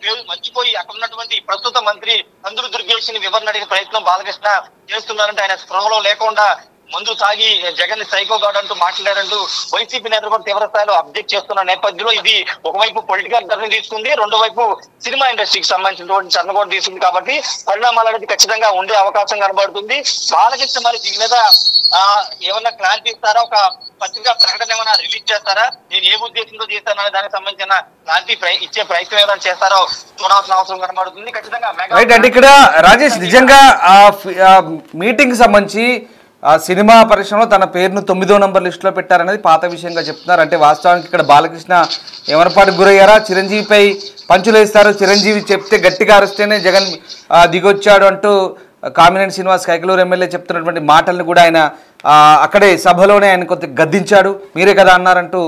పేరు మర్చిపోయి అక్కడ ఉన్నటువంటి ప్రస్తుత మంత్రి కందులు దుర్గేష్ ని వివరణ అడిగిన ప్రయత్నం బాలకృష్ణ చేస్తున్నారంటే ఆయన స్పృహలో లేకుండా ముందు సాగి జగన్ సైకో గాడ్ అంటూ మాట్లాడారంటూ వైసీపీ నేతలు కూడా తీవ్ర స్థాయిలో అబ్జెక్ట్ చేస్తున్న నేపథ్యంలో ఇది ఒకవైపు పొలిటికల్ టర్న్ తీసుకుంది, రెండో వైపు సినిమా ఇండస్ట్రీకి సంబంధించినటువంటి టర్న్ కూడా తీసుకుంది. కాబట్టి పరిణామాలు అనేది ఖచ్చితంగా ఉండే అవకాశం కనబడుతుంది. బాలకృష్ణ మరి దీని మీద ఏమన్నా క్లారిటీ ఇస్తారా, ఒక పత్రికా ప్రకటన ఏమైనా రిలీజ్ చేస్తారా, నేను ఏ ఉద్దేశంతో చేస్తాననే దానికి సంబంధించిన క్లారిటీ ఇచ్చే ప్రయత్నం ఏమైనా చేస్తారో చూడాల్సిన అవసరం కనబడుతుంది. ఖచ్చితంగా అంటే ఇక్కడ రాజేష్ నిజంగా మీటింగ్ సంబంధించి సినిమా పరిశ్రమలో తన పేరును 9వ నంబర్ లిస్టులో పెట్టారనేది పాత విషయంగా చెప్తున్నారు. అంటే వాస్తవానికి ఇక్కడ బాలకృష్ణ ఏమరపాటుకు గురయ్యారా, చిరంజీవిపై పంచులు వేస్తారు, చిరంజీవి చెప్తే గట్టిగా అరిస్తేనే జగన్ దిగొచ్చాడు అంటూ కామినేని శ్రీనివాస్ కైకలూరు ఎమ్మెల్యే చెప్తున్నటువంటి మాటలను కూడా ఆయన అక్కడే సభలోనే ఆయన కొంత గద్దించాడు. మీరే కదా అన్నారంటూ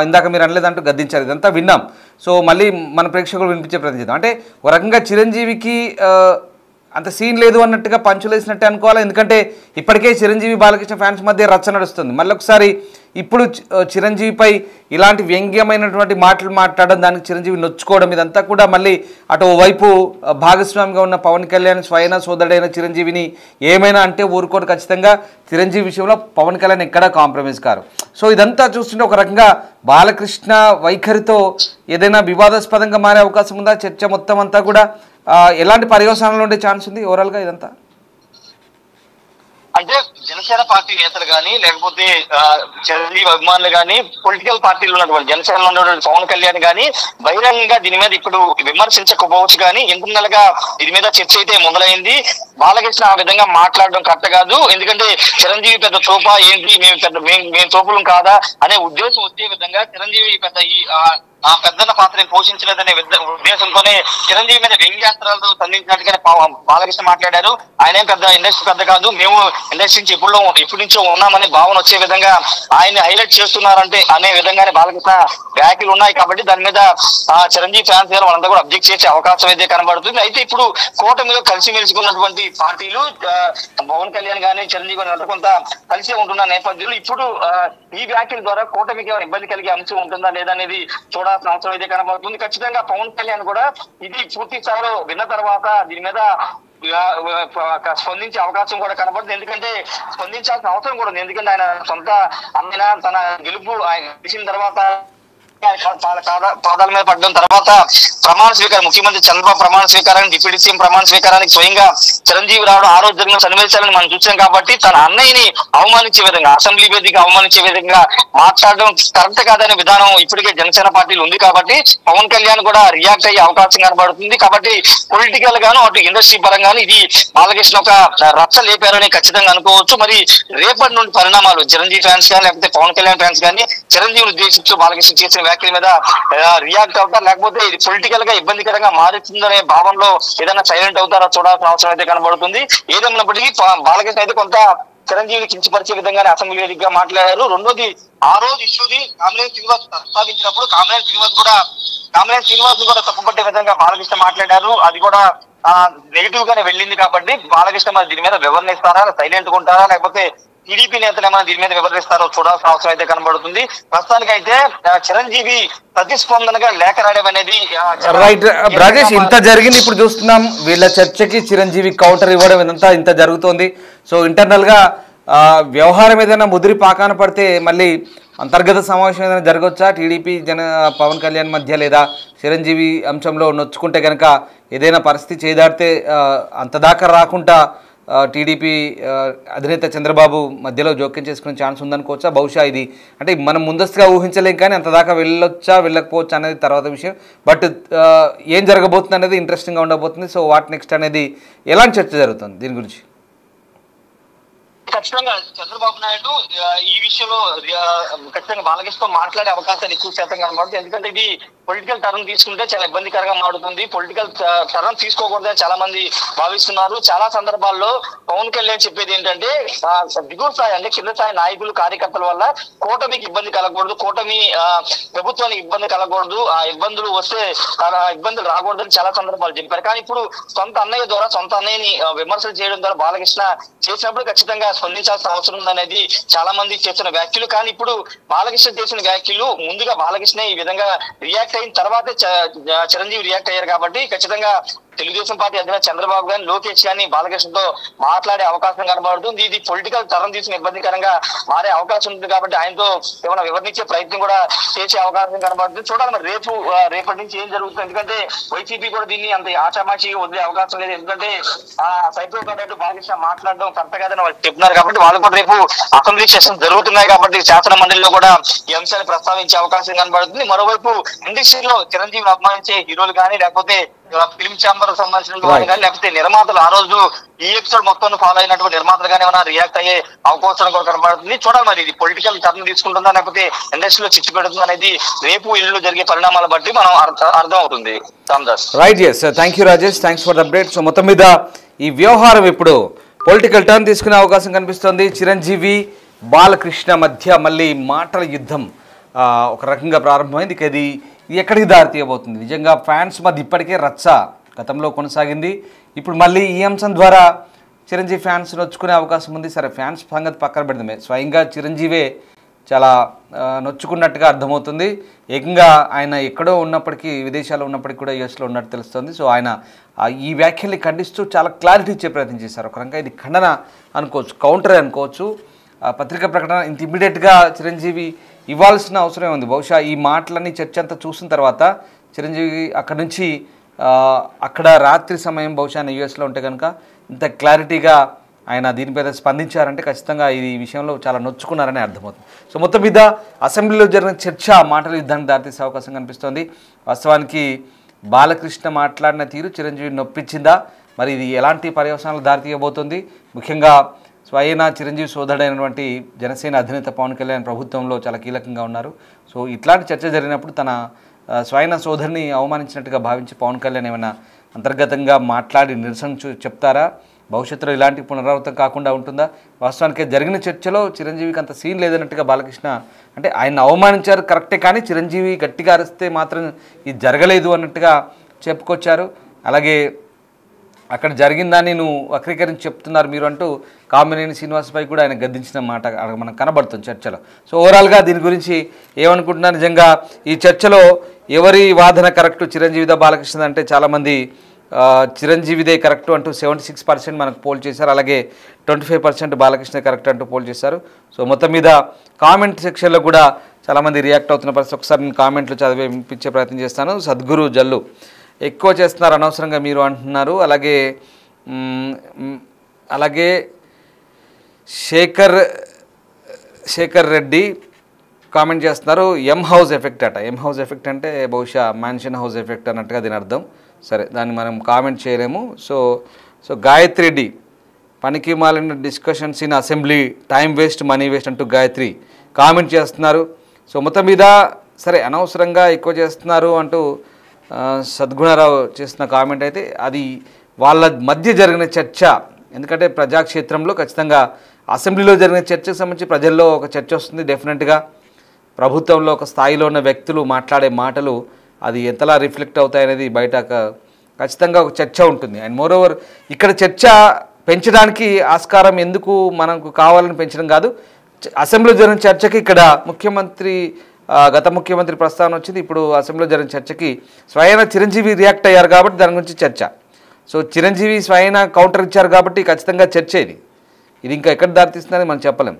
ఇందాక మీరు అనలేదంటూ గద్దించారు. ఇదంతా విన్నాం. సో మళ్ళీ మన ప్రేక్షకులు వినిపించే ప్రయత్నం చేద్దాం. అంటే ఒక రకంగా చిరంజీవికి అంత సీన్ లేదు అన్నట్టుగా పంచులు వేసినట్టే అనుకోవాలి. ఎందుకంటే ఇప్పటికే చిరంజీవి బాలకృష్ణ ఫ్యాన్స్ మధ్య రచ్చ నడుస్తుంది. మళ్ళీ ఒకసారి ఇప్పుడు చిరంజీవిపై ఇలాంటి వ్యంగ్యమైనటువంటి మాటలు మాట్లాడడం, దానికి చిరంజీవి నొచ్చుకోవడం, ఇదంతా కూడా మళ్ళీ అటు వైపు భాగస్వామిగా ఉన్న పవన్ కళ్యాణ్ స్వయన సోదరుడైన చిరంజీవిని ఏమైనా అంటే ఊరుకోడు. ఖచ్చితంగా చిరంజీవి విషయంలో పవన్ కళ్యాణ్ ఎక్కడా కాంప్రమైజ్ కారు. సో ఇదంతా చూస్తుంటే ఒక రకంగా బాలకృష్ణ వైఖరితో ఏదైనా వివాదాస్పదంగా మారే అవకాశం ఉందా? చర్చ మొత్తం అంతా కూడా ఎలాంటి పర్యవసానాలు ఉండే ఛాన్స్ ఉంది ఓవరాల్ గా ఇదంతా? అంటే జనసేన పార్టీ నేతలు కానీ లేకపోతే చిరంజీవి అభిమానులు కానీ పొలిటికల్ పార్టీలు ఉన్నటువంటి జనసేనలో ఉన్నటువంటి పవన్ కళ్యాణ్ కానీ బహిరంగంగా దీని మీద ఇప్పుడు విమర్శించకపోవచ్చు. కానీ ఇంటర్నల్ గా దీని మీద చర్చ అయితే మొదలైంది. బాలకృష్ణ ఆ విధంగా మాట్లాడడం కరెక్ట్ కాదు. ఎందుకంటే చిరంజీవి పెద్ద తోపా ఏంటి, మేము తోపులం కాదా అనే ఉద్దేశం వచ్చే విధంగా చిరంజీవి పెద్దన్న పాత్రని పోషించలేదనే ఉద్దేశంతోనే చిరంజీవి మీద వ్యంగ్యాస్త్రాలతో సంధించినట్టుగానే బాలకృష్ణ మాట్లాడారు. ఆయన పెద్ద ఇండస్ట్రీ పెద్ద కాదు, మేము ఇండస్ట్రీ నుంచి ఎప్పటి నుంచో ఉన్నామనే భావన వచ్చే విధంగా ఆయన హైలైట్ చేస్తున్నారంటే అనే విధంగానే బాలకృష్ణ వ్యాఖ్యలు ఉన్నాయి. కాబట్టి దాని మీద చిరంజీవి ఫ్యాన్స్ వాళ్ళంతా కూడా అబ్జెక్ట్ చేసే అవకాశం అయితే కనబడుతుంది. అయితే ఇప్పుడు కూటమిలో కలిసిమెలిసికున్నటువంటి పార్టీలు పవన్ కళ్యాణ్ కానీ చిరంజీవి కానీ కొంత కలిసి ఉంటున్న నేపథ్యంలో ఇప్పుడు ఈ వ్యాఖ్యల ద్వారా కూటమికి ఇబ్బంది కలిగే అంశం ఉంటుందా లేదా అనేది చూడాల్సిన అవసరం అయితే కనబడుతుంది. ఖచ్చితంగా పవన్ కళ్యాణ్ కూడా ఇది పూర్తి స్థాయిలో విన్న తర్వాత దీని మీద స్పందించే అవకాశం కూడా కనబడుతుంది. ఎందుకంటే స్పందించాల్సిన అవసరం కూడా ఉంది. ఎందుకంటే ఆయన సొంత అమ్మిన తన గెలుపు ఆయన గెలిచిన తర్వాత పాదాల మీద పడడం తర్వాత ప్రమాణ స్వీకారం, ముఖ్యమంత్రి చంద్రబాబు ప్రమాణ స్వీకారానికి, డిప్యూటీ సీఎం ప్రమాణ స్వీకారానికి స్వయంగా చిరంజీవి రావడం ఆ రోజు జరిగిన సన్నివేశాలను మనం చూసాం. కాబట్టి తన అన్నయ్యని అవమానించే విధంగా, అసెంబ్లీ వేదిక అవమానించే విధంగా మాట్లాడడం కరెక్ట్ కాదనే విధానం ఇప్పటికే జనసేన పార్టీలు ఉంది. కాబట్టి పవన్ కళ్యాణ్ కూడా రియాక్ట్ అయ్యే అవకాశం కనబడుతుంది. కాబట్టి పొలిటికల్ గాను అటు ఇండస్ట్రీ పరంగాను ఇది బాలకృష్ణ ఒక రచ్చ లేపారని ఖచ్చితంగా అనుకోవచ్చు. మరి రేపటి నుండి పరిణామాలు చిరంజీవి ఫ్యాన్స్ కానీ లేకపోతే పవన్ కళ్యాణ్ ఫ్యాన్స్ కానీ చిరంజీవిని ఉద్దేశించు బాలకృష్ణ చేసిన వ్యాఖ్యల మీద రియాక్ట్ అవుతారు, లేకపోతే ఇది పొలిటికల్ గా ఇబ్బందికరంగా మారుతుందనే భావనలో ఏదైనా సైలెంట్ అవుతారో చూడాల్సిన అవసరం అయితే కనబడుతుంది. ఏదేమైనప్పటికీ బాలకృష్ణ అయితే కొంత చిరంజీవిని కించపరిచే విధంగానే అసెంబ్లీ వేదికగా మాట్లాడారు. రెండోది ఆ రోజు ఇష్యూని కామినేని శ్రీనివాస్ ప్రస్తావించినప్పుడు కామినేని శ్రీనివాస్ కూడా తప్పుపట్టే విధంగా బాలకృష్ణ మాట్లాడారు. అది కూడా నెగిటివ్ గానే వెళ్ళింది కాబట్టి బాలకృష్ణ మరి దీని మీద వివరణ ఇస్తారా, సైలెంట్ గా ఉంటారా, లేకపోతే టీడీపీ నేతలు ఏమైనా దీని మీద వివరిస్తారో చూడాల్సిన అవసరం అయితే కనబడుతుంది. ప్రస్తుతానికి అయితే చిరంజీవి ప్రతిస్పందనగా లేఖ రాయడం అనేది రైట్. రాజేష్, ఇంత జరిగింది, ఇప్పుడు చూస్తున్నాం వీళ్ళ చర్చకి చిరంజీవి కౌంటర్ ఇవ్వడం ఇదంతా ఇంత జరుగుతోంది. సో ఇంటర్నల్ గా వ్యవహారం ఏదైనా ముదిరి పాకాన పడితే మళ్ళీ అంతర్గత సమావేశం ఏదైనా జరగవచ్చా టీడీపీ పవన్ కళ్యాణ్ మధ్య, లేదా చిరంజీవి అంశంలో నొచ్చుకుంటే కనుక ఏదైనా పరిస్థితి చేదాడితే అంతదాకా రాకుండా టీడీపీ అధినేత చంద్రబాబు మధ్యలో జోక్యం చేసుకునే ఛాన్స్ ఉందనుకోవచ్చా? బహుశా ఇది అంటే మనం ముందస్తుగా ఊహించలేం, కానీ అంతదాకా వెళ్ళొచ్చా వెళ్ళకపోవచ్చా అనేది తర్వాత విషయం. బట్ ఏం జరగబోతుంది అనేది ఇంట్రెస్టింగ్గా ఉండబోతుంది. సో వాట్ నెక్స్ట్ అనేది ఎలాంటి చర్చ జరుగుతుంది దీని గురించి? ఖచ్చితంగా చంద్రబాబు నాయుడు ఈ విషయంలో ఖచ్చితంగా బాలకృష్ణతో మాట్లాడే అవకాశాలు ఎక్కువ శాతం కనబడుతుంది. ఎందుకంటే ఇది పొలిటికల్ టర్న్ తీసుకుంటే చాలా ఇబ్బందికరంగా మారుతుంది. పొలిటికల్ టర్న్ తీసుకోకూడదని చాలా మంది భావిస్తున్నారు. చాలా సందర్భాల్లో పవన్ కళ్యాణ్ చెప్పేది ఏంటంటే దిగువ స్థాయి అంటే కింద స్థాయి నాయకులు కార్యకర్తల వల్ల కూటమికి ఇబ్బంది కలగకూడదు, కూటమి ప్రభుత్వానికి ఇబ్బంది కలగకూడదు, ఆ ఇబ్బందులు వస్తే ఇబ్బందులు రాకూడదని చాలా సందర్భాలు చెప్పారు. కానీ ఇప్పుడు సొంత అన్నయ్య ద్వారా సొంత అన్నయ్యని విమర్శలు చేయడం ద్వారా బాలకృష్ణ చేసినప్పుడు ఖచ్చితంగా స్పందించాల్సిన అవసరం ఉందనేది చాలా మంది చేసిన వ్యాఖ్యలు. కానీ ఇప్పుడు బాలకృష్ణ చేసిన వ్యాఖ్యలు ముందుగా బాలకృష్ణ ఈ విధంగా రియాక్ట్ అయిన తర్వాతే చిరంజీవి రియాక్ట్ అయ్యారు కాబట్టి ఖచ్చితంగా తెలుగుదేశం పార్టీ అధినేత చంద్రబాబు గాని లోకేష్ గాని బాలకృష్ణతో మాట్లాడే అవకాశం కనబడుతుంది. ఇది పొలిటికల్ టర్న్ తీసుకుని ఇబ్బందికరంగా మారే అవకాశం ఉంది కాబట్టి ఆయనతో ఏమైనా వివరించే ప్రయత్నం కూడా చేసే అవకాశం కనబడుతుంది. చూడాలి మరి రేపటి నుంచి ఏం జరుగుతుంది. ఎందుకంటే వైసీపీ కూడా దీన్ని అంత ఆచామాచిగా వదిలే అవకాశం లేదు. ఎందుకంటే సైకో కాబట్టి బాలకృష్ణ మాట్లాడడం కరెక్ట్ కాదని వాళ్ళు చెప్తున్నారు కాబట్టి వాళ్ళు కూడా రేపు అసెంబ్లీ సెషన్స్ జరుగుతున్నాయి కాబట్టి శాసన మండలిలో కూడా ఈ అంశాన్ని ప్రస్తావించే అవకాశం కనబడుతుంది. మరోవైపు ఇండస్ట్రీలో చిరంజీవిని అభిమానించే హీరోలు కానీ లేకపోతే ఫిల్మ్ ఛాంబర్ సంబంధించిన వాళ్ళు కానీ లేకపోతే నిర్మాతలు ఆ రోజు ఈ ఎపిసోడ్ మొత్తం ఫాలో అయినటువంటి నిర్మాతలు కానీ ఏమైనా రియాక్ట్ అయ్యే అవకాశం కూడా కనబడుతుంది. చూడాలి మరి ఇది పొలిటికల్ టర్న్ తీసుకుంటుందా లేకపోతే ఇండస్ట్రీలో చిచ్చు పెడుతుందా అనేది రేపు ఇల్లు జరిగే పరిణామాల బట్టి మనం అర్థం అవుతుంది. Ramdas right. Yes, thank you Rajesh, thanks for the update. So మొత్తం మీద ఈ వ్యవహారం ఇప్పుడు పొలిటికల్ టర్న్ తీసుకునే అవకాశం కనిపిస్తోంది. చిరంజీవి బాలకృష్ణ మధ్య మళ్ళీ మాటల యుద్ధం ఒక రకంగా ప్రారంభమైంది. ఇది ఎక్కడికి దారి తీయబోతుంది? నిజంగా ఫ్యాన్స్ మధ్య ఇప్పటికే రచ్చ గతంలో కొనసాగింది. ఇప్పుడు మళ్ళీ ఈ అంశం ద్వారా చిరంజీవి ఫ్యాన్స్ నొచ్చుకునే అవకాశం ఉంది. సరే, ఫ్యాన్స్ సంగతి పక్కన పెడదామే, స్వయంగా చిరంజీవే చాలా నొచ్చుకున్నట్టుగా అర్థమవుతుంది. ఏకంగా ఆయన ఎక్కడో ఉన్నప్పటికీ, విదేశాల్లో ఉన్నప్పటికీ కూడా యూఎస్లో ఉన్నట్టు తెలుస్తుంది. సో ఆయన ఈ వ్యాఖ్యల్ని ఖండిస్తూ చాలా క్లారిటీ ఇచ్చే ప్రయత్నం చేశారు. ఒక రకంగా ఇది ఖండన అనుకోవచ్చు, కౌంటర్ అనుకోవచ్చు. పత్రికా ప్రకటన ఇంత ఇమ్మీడియట్గా చిరంజీవి ఇవ్వాల్సిన అవసరమే ఉంది. బహుశా ఈ మాటలన్నీ చర్చ అంతా చూసిన తర్వాత చిరంజీవి అక్కడ నుంచి అక్కడ రాత్రి సమయం బహుశా యూఎస్లో ఉంటే కనుక ఇంత క్లారిటీగా ఆయన దీనిపై స్పందించారంటే ఖచ్చితంగా ఈ విషయంలో చాలా నొచ్చుకున్నారని అర్థమవుతుంది. సో మొత్తం మీద అసెంబ్లీలో జరిగిన చర్చ మాటల యుద్ధానికి దారితీసే అవకాశం కనిపిస్తోంది. వాస్తవానికి బాలకృష్ణ మాట్లాడిన తీరు చిరంజీవిని నొప్పించిందా, మరి ఇది ఎలాంటి పర్యవసానాలు దారితీయబోతుంది? ముఖ్యంగా స్వయన చిరంజీవి సోదరుడైనటువంటి జనసేన అధినేత పవన్ కళ్యాణ్ ప్రభుత్వంలో చాలా కీలకంగా ఉన్నారు. సో ఇట్లాంటి చర్చ జరిగినప్పుడు తన స్వయన సోదరిని అవమానించినట్టుగా భావించి పవన్ కళ్యాణ్ ఏమైనా అంతర్గతంగా మాట్లాడి నిరసన చెప్తారా? భవిష్యత్తులో ఇలాంటి పునరావృతం కాకుండా ఉంటుందా? వాస్తవానికి జరిగిన చర్చలో చిరంజీవికి అంత సీన్ లేదన్నట్టుగా బాలకృష్ణ అంటే ఆయన అవమానించారు కరెక్టే, కానీ చిరంజీవి గట్టిగా అరిస్తే మాత్రం ఇది జరగలేదు అన్నట్టుగా చెప్పుకొచ్చారు. అలాగే అక్కడ జరిగిందాన్ని నువ్వు వక్రీకరించి చెప్తున్నారు మీరు అంటూ కామినేని శ్రీనివాస్పై కూడా ఆయన గద్దించిన మాట మనకు కనబడుతుంది చర్చలో. సో ఓవరాల్గా దీని గురించి ఏమనుకుంటున్నారు? నిజంగా ఈ చర్చలో ఎవరి వాదన కరెక్టు, చిరంజీవిదా బాలకృష్ణ అంటే చాలామంది చిరంజీవిదే కరెక్టు అంటూ 76% మనకు పోల్ చేశారు. అలాగే 25% బాలకృష్ణ కరెక్ట్ అంటూ పోల్ చేశారు. సో మొత్తం మీద కామెంట్ సెక్షన్లో కూడా చాలామంది రియాక్ట్ అవుతున్న పరిస్థితి. ఒకసారి నేను కామెంట్లు చదివి వినిపించే ప్రయత్నం చేస్తాను. సద్గురు జల్లు ఎక్కువ చేస్తున్నారు అనవసరంగా మీరు అంటున్నారు. అలాగే శేఖర్ రెడ్డి కామెంట్ చేస్తున్నారు. ఎం హౌస్ ఎఫెక్ట్ అట. ఎం హౌస్ ఎఫెక్ట్ అంటే బహుశా మ్యాన్షన్ హౌస్ ఎఫెక్ట్ అన్నట్టుగా దీని అర్థం. సరే, దాన్ని మనం కామెంట్ చేయలేము. సో గాయత్రి రెడ్డి పనికి మాలిన discussions in assembly, time waste, money waste అంటూ గాయత్రి కామెంట్ చేస్తున్నారు. సో మొత్తం మీద సరే అనవసరంగా ఎక్కువ చేస్తున్నారు అంటూ సద్గుణరావు చేసిన కామెంట్ అయితే అది వాళ్ళ మధ్య జరిగిన చర్చ. ఎందుకంటే ప్రజాక్షేత్రంలో ఖచ్చితంగా అసెంబ్లీలో జరిగిన చర్చకు సంబంధించి ప్రజల్లో ఒక చర్చ వస్తుంది. డెఫినెట్గా ప్రభుత్వంలో ఒక స్థాయిలో ఉన్న వ్యక్తులు మాట్లాడే మాటలు అది ఎంతలా రిఫ్లెక్ట్ అవుతాయనేది బయట ఖచ్చితంగా ఒక చర్చ ఉంటుంది. అండ్ మోరోవర్ ఇక్కడ చర్చ పెంచడానికి ఆస్కారం ఎందుకు మనకు కావాలని పెంచడం కాదు, అసెంబ్లీలో జరిగిన చర్చకి ఇక్కడ గత ముఖ్యమంత్రి ప్రస్తావన వచ్చింది. ఇప్పుడు అసెంబ్లీలో జరిగిన చర్చకి స్వయాన చిరంజీవి రియాక్ట్ అయ్యారు కాబట్టి దాని గురించి చర్చ. సో చిరంజీవి స్వయాన కౌంటర్ ఇచ్చారు కాబట్టి ఖచ్చితంగా చర్చ ఇది ఇంకా ఎక్కడ దారితీస్తుందని మనం చెప్పలేం.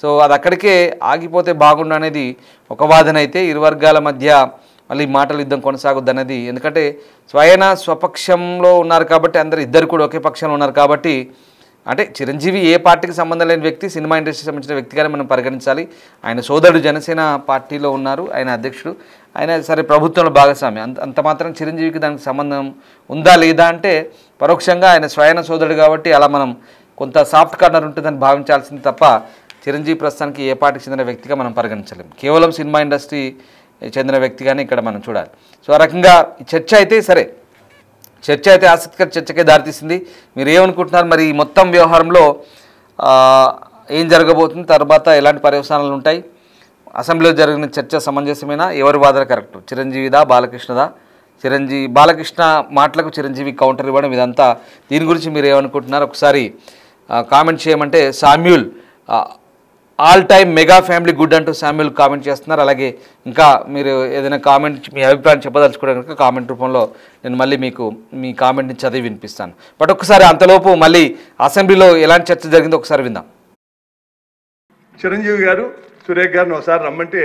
సో అది అక్కడికే ఆగిపోతే బాగుండు అనేది ఒక వాదన అయితే, ఇరు వర్గాల మధ్య మళ్ళీ మాటల యుద్ధం కొనసాగుద్ది అనేది. ఎందుకంటే స్వపక్షంలో ఉన్నారు కాబట్టి ఇద్దరు కూడా ఒకే పక్షంలో ఉన్నారు కాబట్టి, అంటే చిరంజీవి ఏ పార్టీకి సంబంధం లేని వ్యక్తి, సినిమా ఇండస్ట్రీకి సంబంధించిన వ్యక్తిగానే మనం పరిగణించాలి. ఆయన సోదరుడు జనసేన పార్టీలో ఉన్నారు, ఆయన అధ్యక్షుడు, ఆయన సరే ప్రభుత్వంలో భాగస్వామి. అంత మాత్రం చిరంజీవికి దానికి సంబంధం ఉందా లేదా అంటే పరోక్షంగా ఆయన స్వయాన సోదరుడు కాబట్టి అలా మనం కొంత సాఫ్ట్ కార్నర్ ఉంటుందని భావించాల్సింది తప్ప చిరంజీవి ప్రస్తుతానికి ఏ పార్టీకి చెందిన వ్యక్తిగా మనం పరిగణించలేం. కేవలం సినిమా ఇండస్ట్రీ చెందిన వ్యక్తిగానే ఇక్కడ మనం చూడాలి. సో ఆ రకంగా చర్చ అయితే ఆసక్తికర చర్చకే దారితీసింది. మీరు ఏమనుకుంటున్నారు మరి మొత్తం వ్యవహారంలో ఏం జరగబోతుంది, తర్వాత ఎలాంటి పర్యవసానాలు ఉంటాయి, అసెంబ్లీలో జరిగిన చర్చ సమంజసమేనా, ఎవరి వాదన కరెక్ట్, చిరంజీవిదా బాలకృష్ణదా? బాలకృష్ణ మాటలకు చిరంజీవి కౌంటర్ ఇవ్వడం ఇదంతా, దీని గురించి మీరు ఏమనుకుంటున్నారు ఒకసారి కామెంట్ చేయమంటే Samuel all time mega family good అంటూ శామ్యూల్ కామెంట్ చేస్తున్నారు. అలాగే ఇంకా మీరు ఏదైనా కామెంట్ మీ అభిప్రాయం చెప్పదలుచుకోవడానికి కామెంట్ రూపంలో నేను మళ్ళీ మీకు మీ కామెంట్ని చదివి వినిపిస్తాను. బట్ ఒకసారి అంతలోపు మళ్ళీ అసెంబ్లీలో ఎలాంటి చర్చ జరిగిందో ఒకసారి విందాం. చిరంజీవి గారు సురేఖ గారిని ఒకసారి రమ్మంటే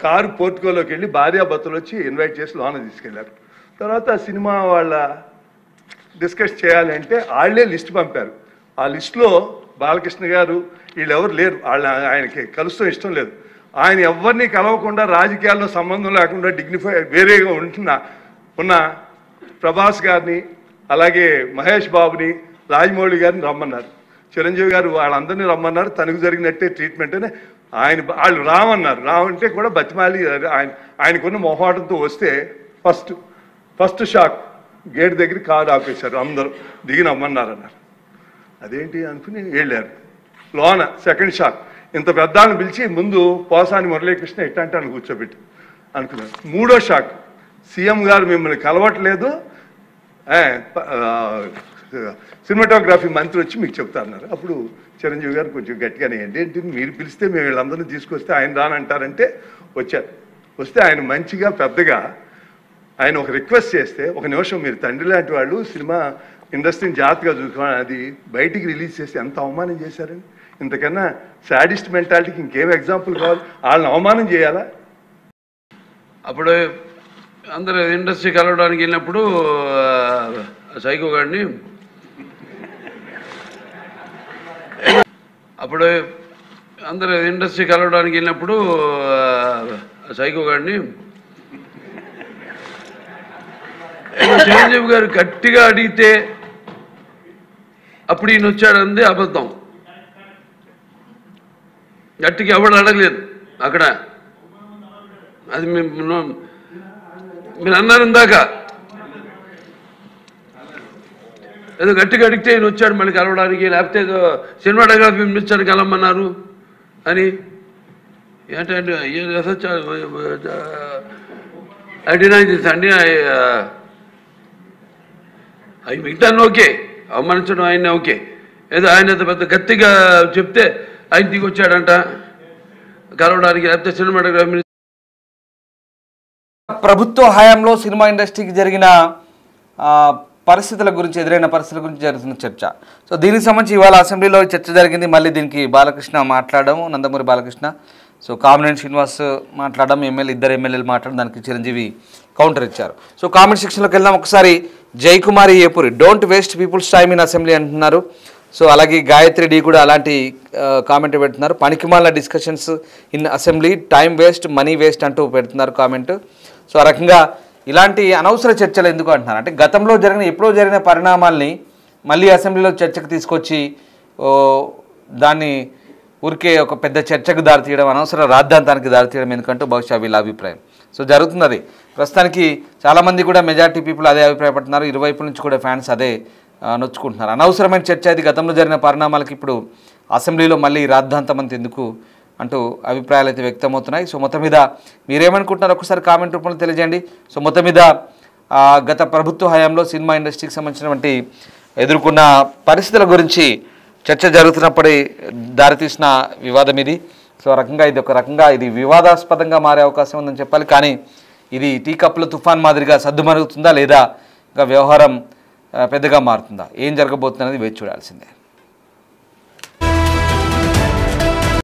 కారు పోర్టుకోలోకి వెళ్ళి భార్యాభర్తలు వచ్చి ఇన్వైట్ చేసి లోన తీసుకెళ్లారు. తర్వాత సినిమా వాళ్ళ డిస్కస్ చేయాలంటే వాళ్ళే లిస్ట్ పంపారు. ఆ లిస్టులో బాలకృష్ణ గారు వీళ్ళెవరు లేరు, ఆయనకి కలుస్తూ ఇష్టం లేదు. ఆయన ఎవరిని కలవకుండా రాజకీయాల్లో సంబంధం లేకుండా డిగ్నిఫై వేరేగా ఉన్న ప్రభాస్ గారిని, అలాగే మహేష్ బాబుని, రాజమౌళి గారిని రమ్మన్నారు. చిరంజీవి గారు వాళ్ళందరినీ రమ్మన్నారు. తనకు జరిగినట్టే ట్రీట్మెంట్ అని వాళ్ళు రామంటే కూడా బతిమాలి ఆయనకున్న మొహాటంతో వస్తే ఫస్ట్ షాక్ గేట్ దగ్గర కారు ఆపేశారు. అందరూ దిగి రమ్మన్నారన్నారు. అదేంటి అనుకుని వెళ్ళారు. లోన సెకండ్ షాక్ ఇంత పెద్దాన్ని పిలిచి ముందు పోసాని మురళీకృష్ణ ఇట్లాంటి కూర్చోబెట్టి అనుకున్నారు. మూడో షాక్ సీఎం గారు మిమ్మల్ని కలవట్లేదు, సినిమాటోగ్రఫీ మంత్రి వచ్చి మీకు చెప్తారన్నారు. అప్పుడు చిరంజీవి గారు కొంచెం గట్టిగానే ఏంటి మీరు పిలిస్తే మేము వీళ్ళందరినీ తీసుకొస్తే ఆయన రానంటారంటే వచ్చారు. వస్తే ఆయన మంచిగా పెద్దగా ఆయన ఒక రిక్వెస్ట్ చేస్తే, ఒక నిమిషం మీరు తండ్రి లాంటి వాళ్ళు సినిమా ఇండస్ట్రీని జాగ్రత్తగా చూసుకోవాలి, అది బయటికి రిలీజ్ చేసి ఎంత అవమానం చేశారని. ఇంతకన్నా సాడిస్ట్ మెంటాలిటీకి ఇంకేం ఎగ్జాంపుల్ కావాలి? వాళ్ళని అవమానం చేయాలా? అప్పుడు అందరూ ఇండస్ట్రీ కలవడానికి వెళ్ళినప్పుడు సైకో గారిని చిరంజీవి గారు గట్టిగా అడిగితే అప్పుడు ఈయన వచ్చాడంది అబద్ధం. గట్టిగా ఎవడు అడగలేదు అక్కడ. అది మీరు అన్నారు ఇందాక, ఏదో గట్టిగా అడిగితే ఈయన వచ్చాడు మళ్ళీ కలవడానికి, లేకపోతే ఏదో సినిమాటోగ్రఫీ మినిస్టర్ కలవమన్నారు అని. ఏంటంటే ఐ డినై దిస్ అండి, అవి మిగతాన్ని ఓకే, అవమానించడం ఆయన ఓకే, ఏదో ఆయన పెద్ద గట్టిగా చెప్తే ఆయన దిగి వచ్చాడంట కలవడానికి, లేకపోతే సినిమాటోగ్రఫీ. ప్రభుత్వ హయాంలో సినిమా ఇండస్ట్రీకి జరిగిన పరిస్థితుల గురించి, ఎదురైన పరిస్థితుల గురించి జరుగుతున్న చర్చ. సో దీనికి సంబంధించి ఇవాళ అసెంబ్లీలో చర్చ జరిగింది. మళ్ళీ దీనికి బాలకృష్ణ మాట్లాడడం, నందమూరి బాలకృష్ణ, సో కామినేని శ్రీనివాస్ మాట్లాడడం, ఇద్దరు ఎమ్మెల్యేలు మాట్లాడడం, దానికి చిరంజీవి కౌంటర్ ఇచ్చారు. సో కామెంట్ సెక్షన్లోకి వెళ్దాం. ఒకసారి Jayakumari Epuri don't waste people's time in assembly అంటున్నారు. సో అలాగే గాయత్రి డి కూడా అలాంటి కామెంట్ పెడుతున్నారు. పనికిమాలిన discussions in assembly, time waste, money waste అంటూ పెడుతున్నారు కామెంట్. సో ఆ రకంగా ఇలాంటి అనవసర చర్చలు ఎందుకు అంటున్నారు అంటే, గతంలో ఎప్పుడో జరిగిన పరిణామాల్ని మళ్ళీ అసెంబ్లీలో చర్చకు తీసుకొచ్చి దాన్ని ఊరికే ఒక పెద్ద చర్చకు దారితీయడం, అనవసర రాద్ధాంతానికి దారితీయడం ఎందుకంటూ బహుశా వీళ్ళ అభిప్రాయం. సో జరుగుతున్నది ప్రస్తుతానికి. చాలామంది కూడా మెజారిటీ పీపుల్ అదే అభిప్రాయపడుతున్నారు. ఇరువైపుల నుంచి కూడా ఫ్యాన్స్ అదే నొచ్చుకుంటున్నారు. అనవసరమైన చర్చ ఇది. గతంలో జరిగిన పరిణామాలకి ఇప్పుడు అసెంబ్లీలో మళ్ళీ రాద్ధాంతం అంత ఎందుకు అంటూ అభిప్రాయాలు అయితే వ్యక్తమవుతున్నాయి. సో మొత్తం మీద మీరేమనుకుంటున్నారు ఒకసారి కామెంట్ రూపంలో తెలియజేయండి. సో మొత్తం మీద గత ప్రభుత్వ హయాంలో సినిమా ఇండస్ట్రీకి సంబంధించినటువంటి ఎదుర్కొన్న పరిస్థితుల గురించి చర్చ జరుగుతున్నప్పుడే దారితీసిన వివాదం ఇది. సో రకంగా ఇది వివాదాస్పదంగా మారే అవకాశం ఉందని చెప్పాలి. కానీ ఇది టీ కప్పుల తుఫాన్ మాదిరిగా సద్దుమరుగుతుందా లేదా ఇంకా వ్యవహారం పెద్దగా మారుతుందా, ఏం జరగబోతుందనేది వేచి చూడాల్సిందే.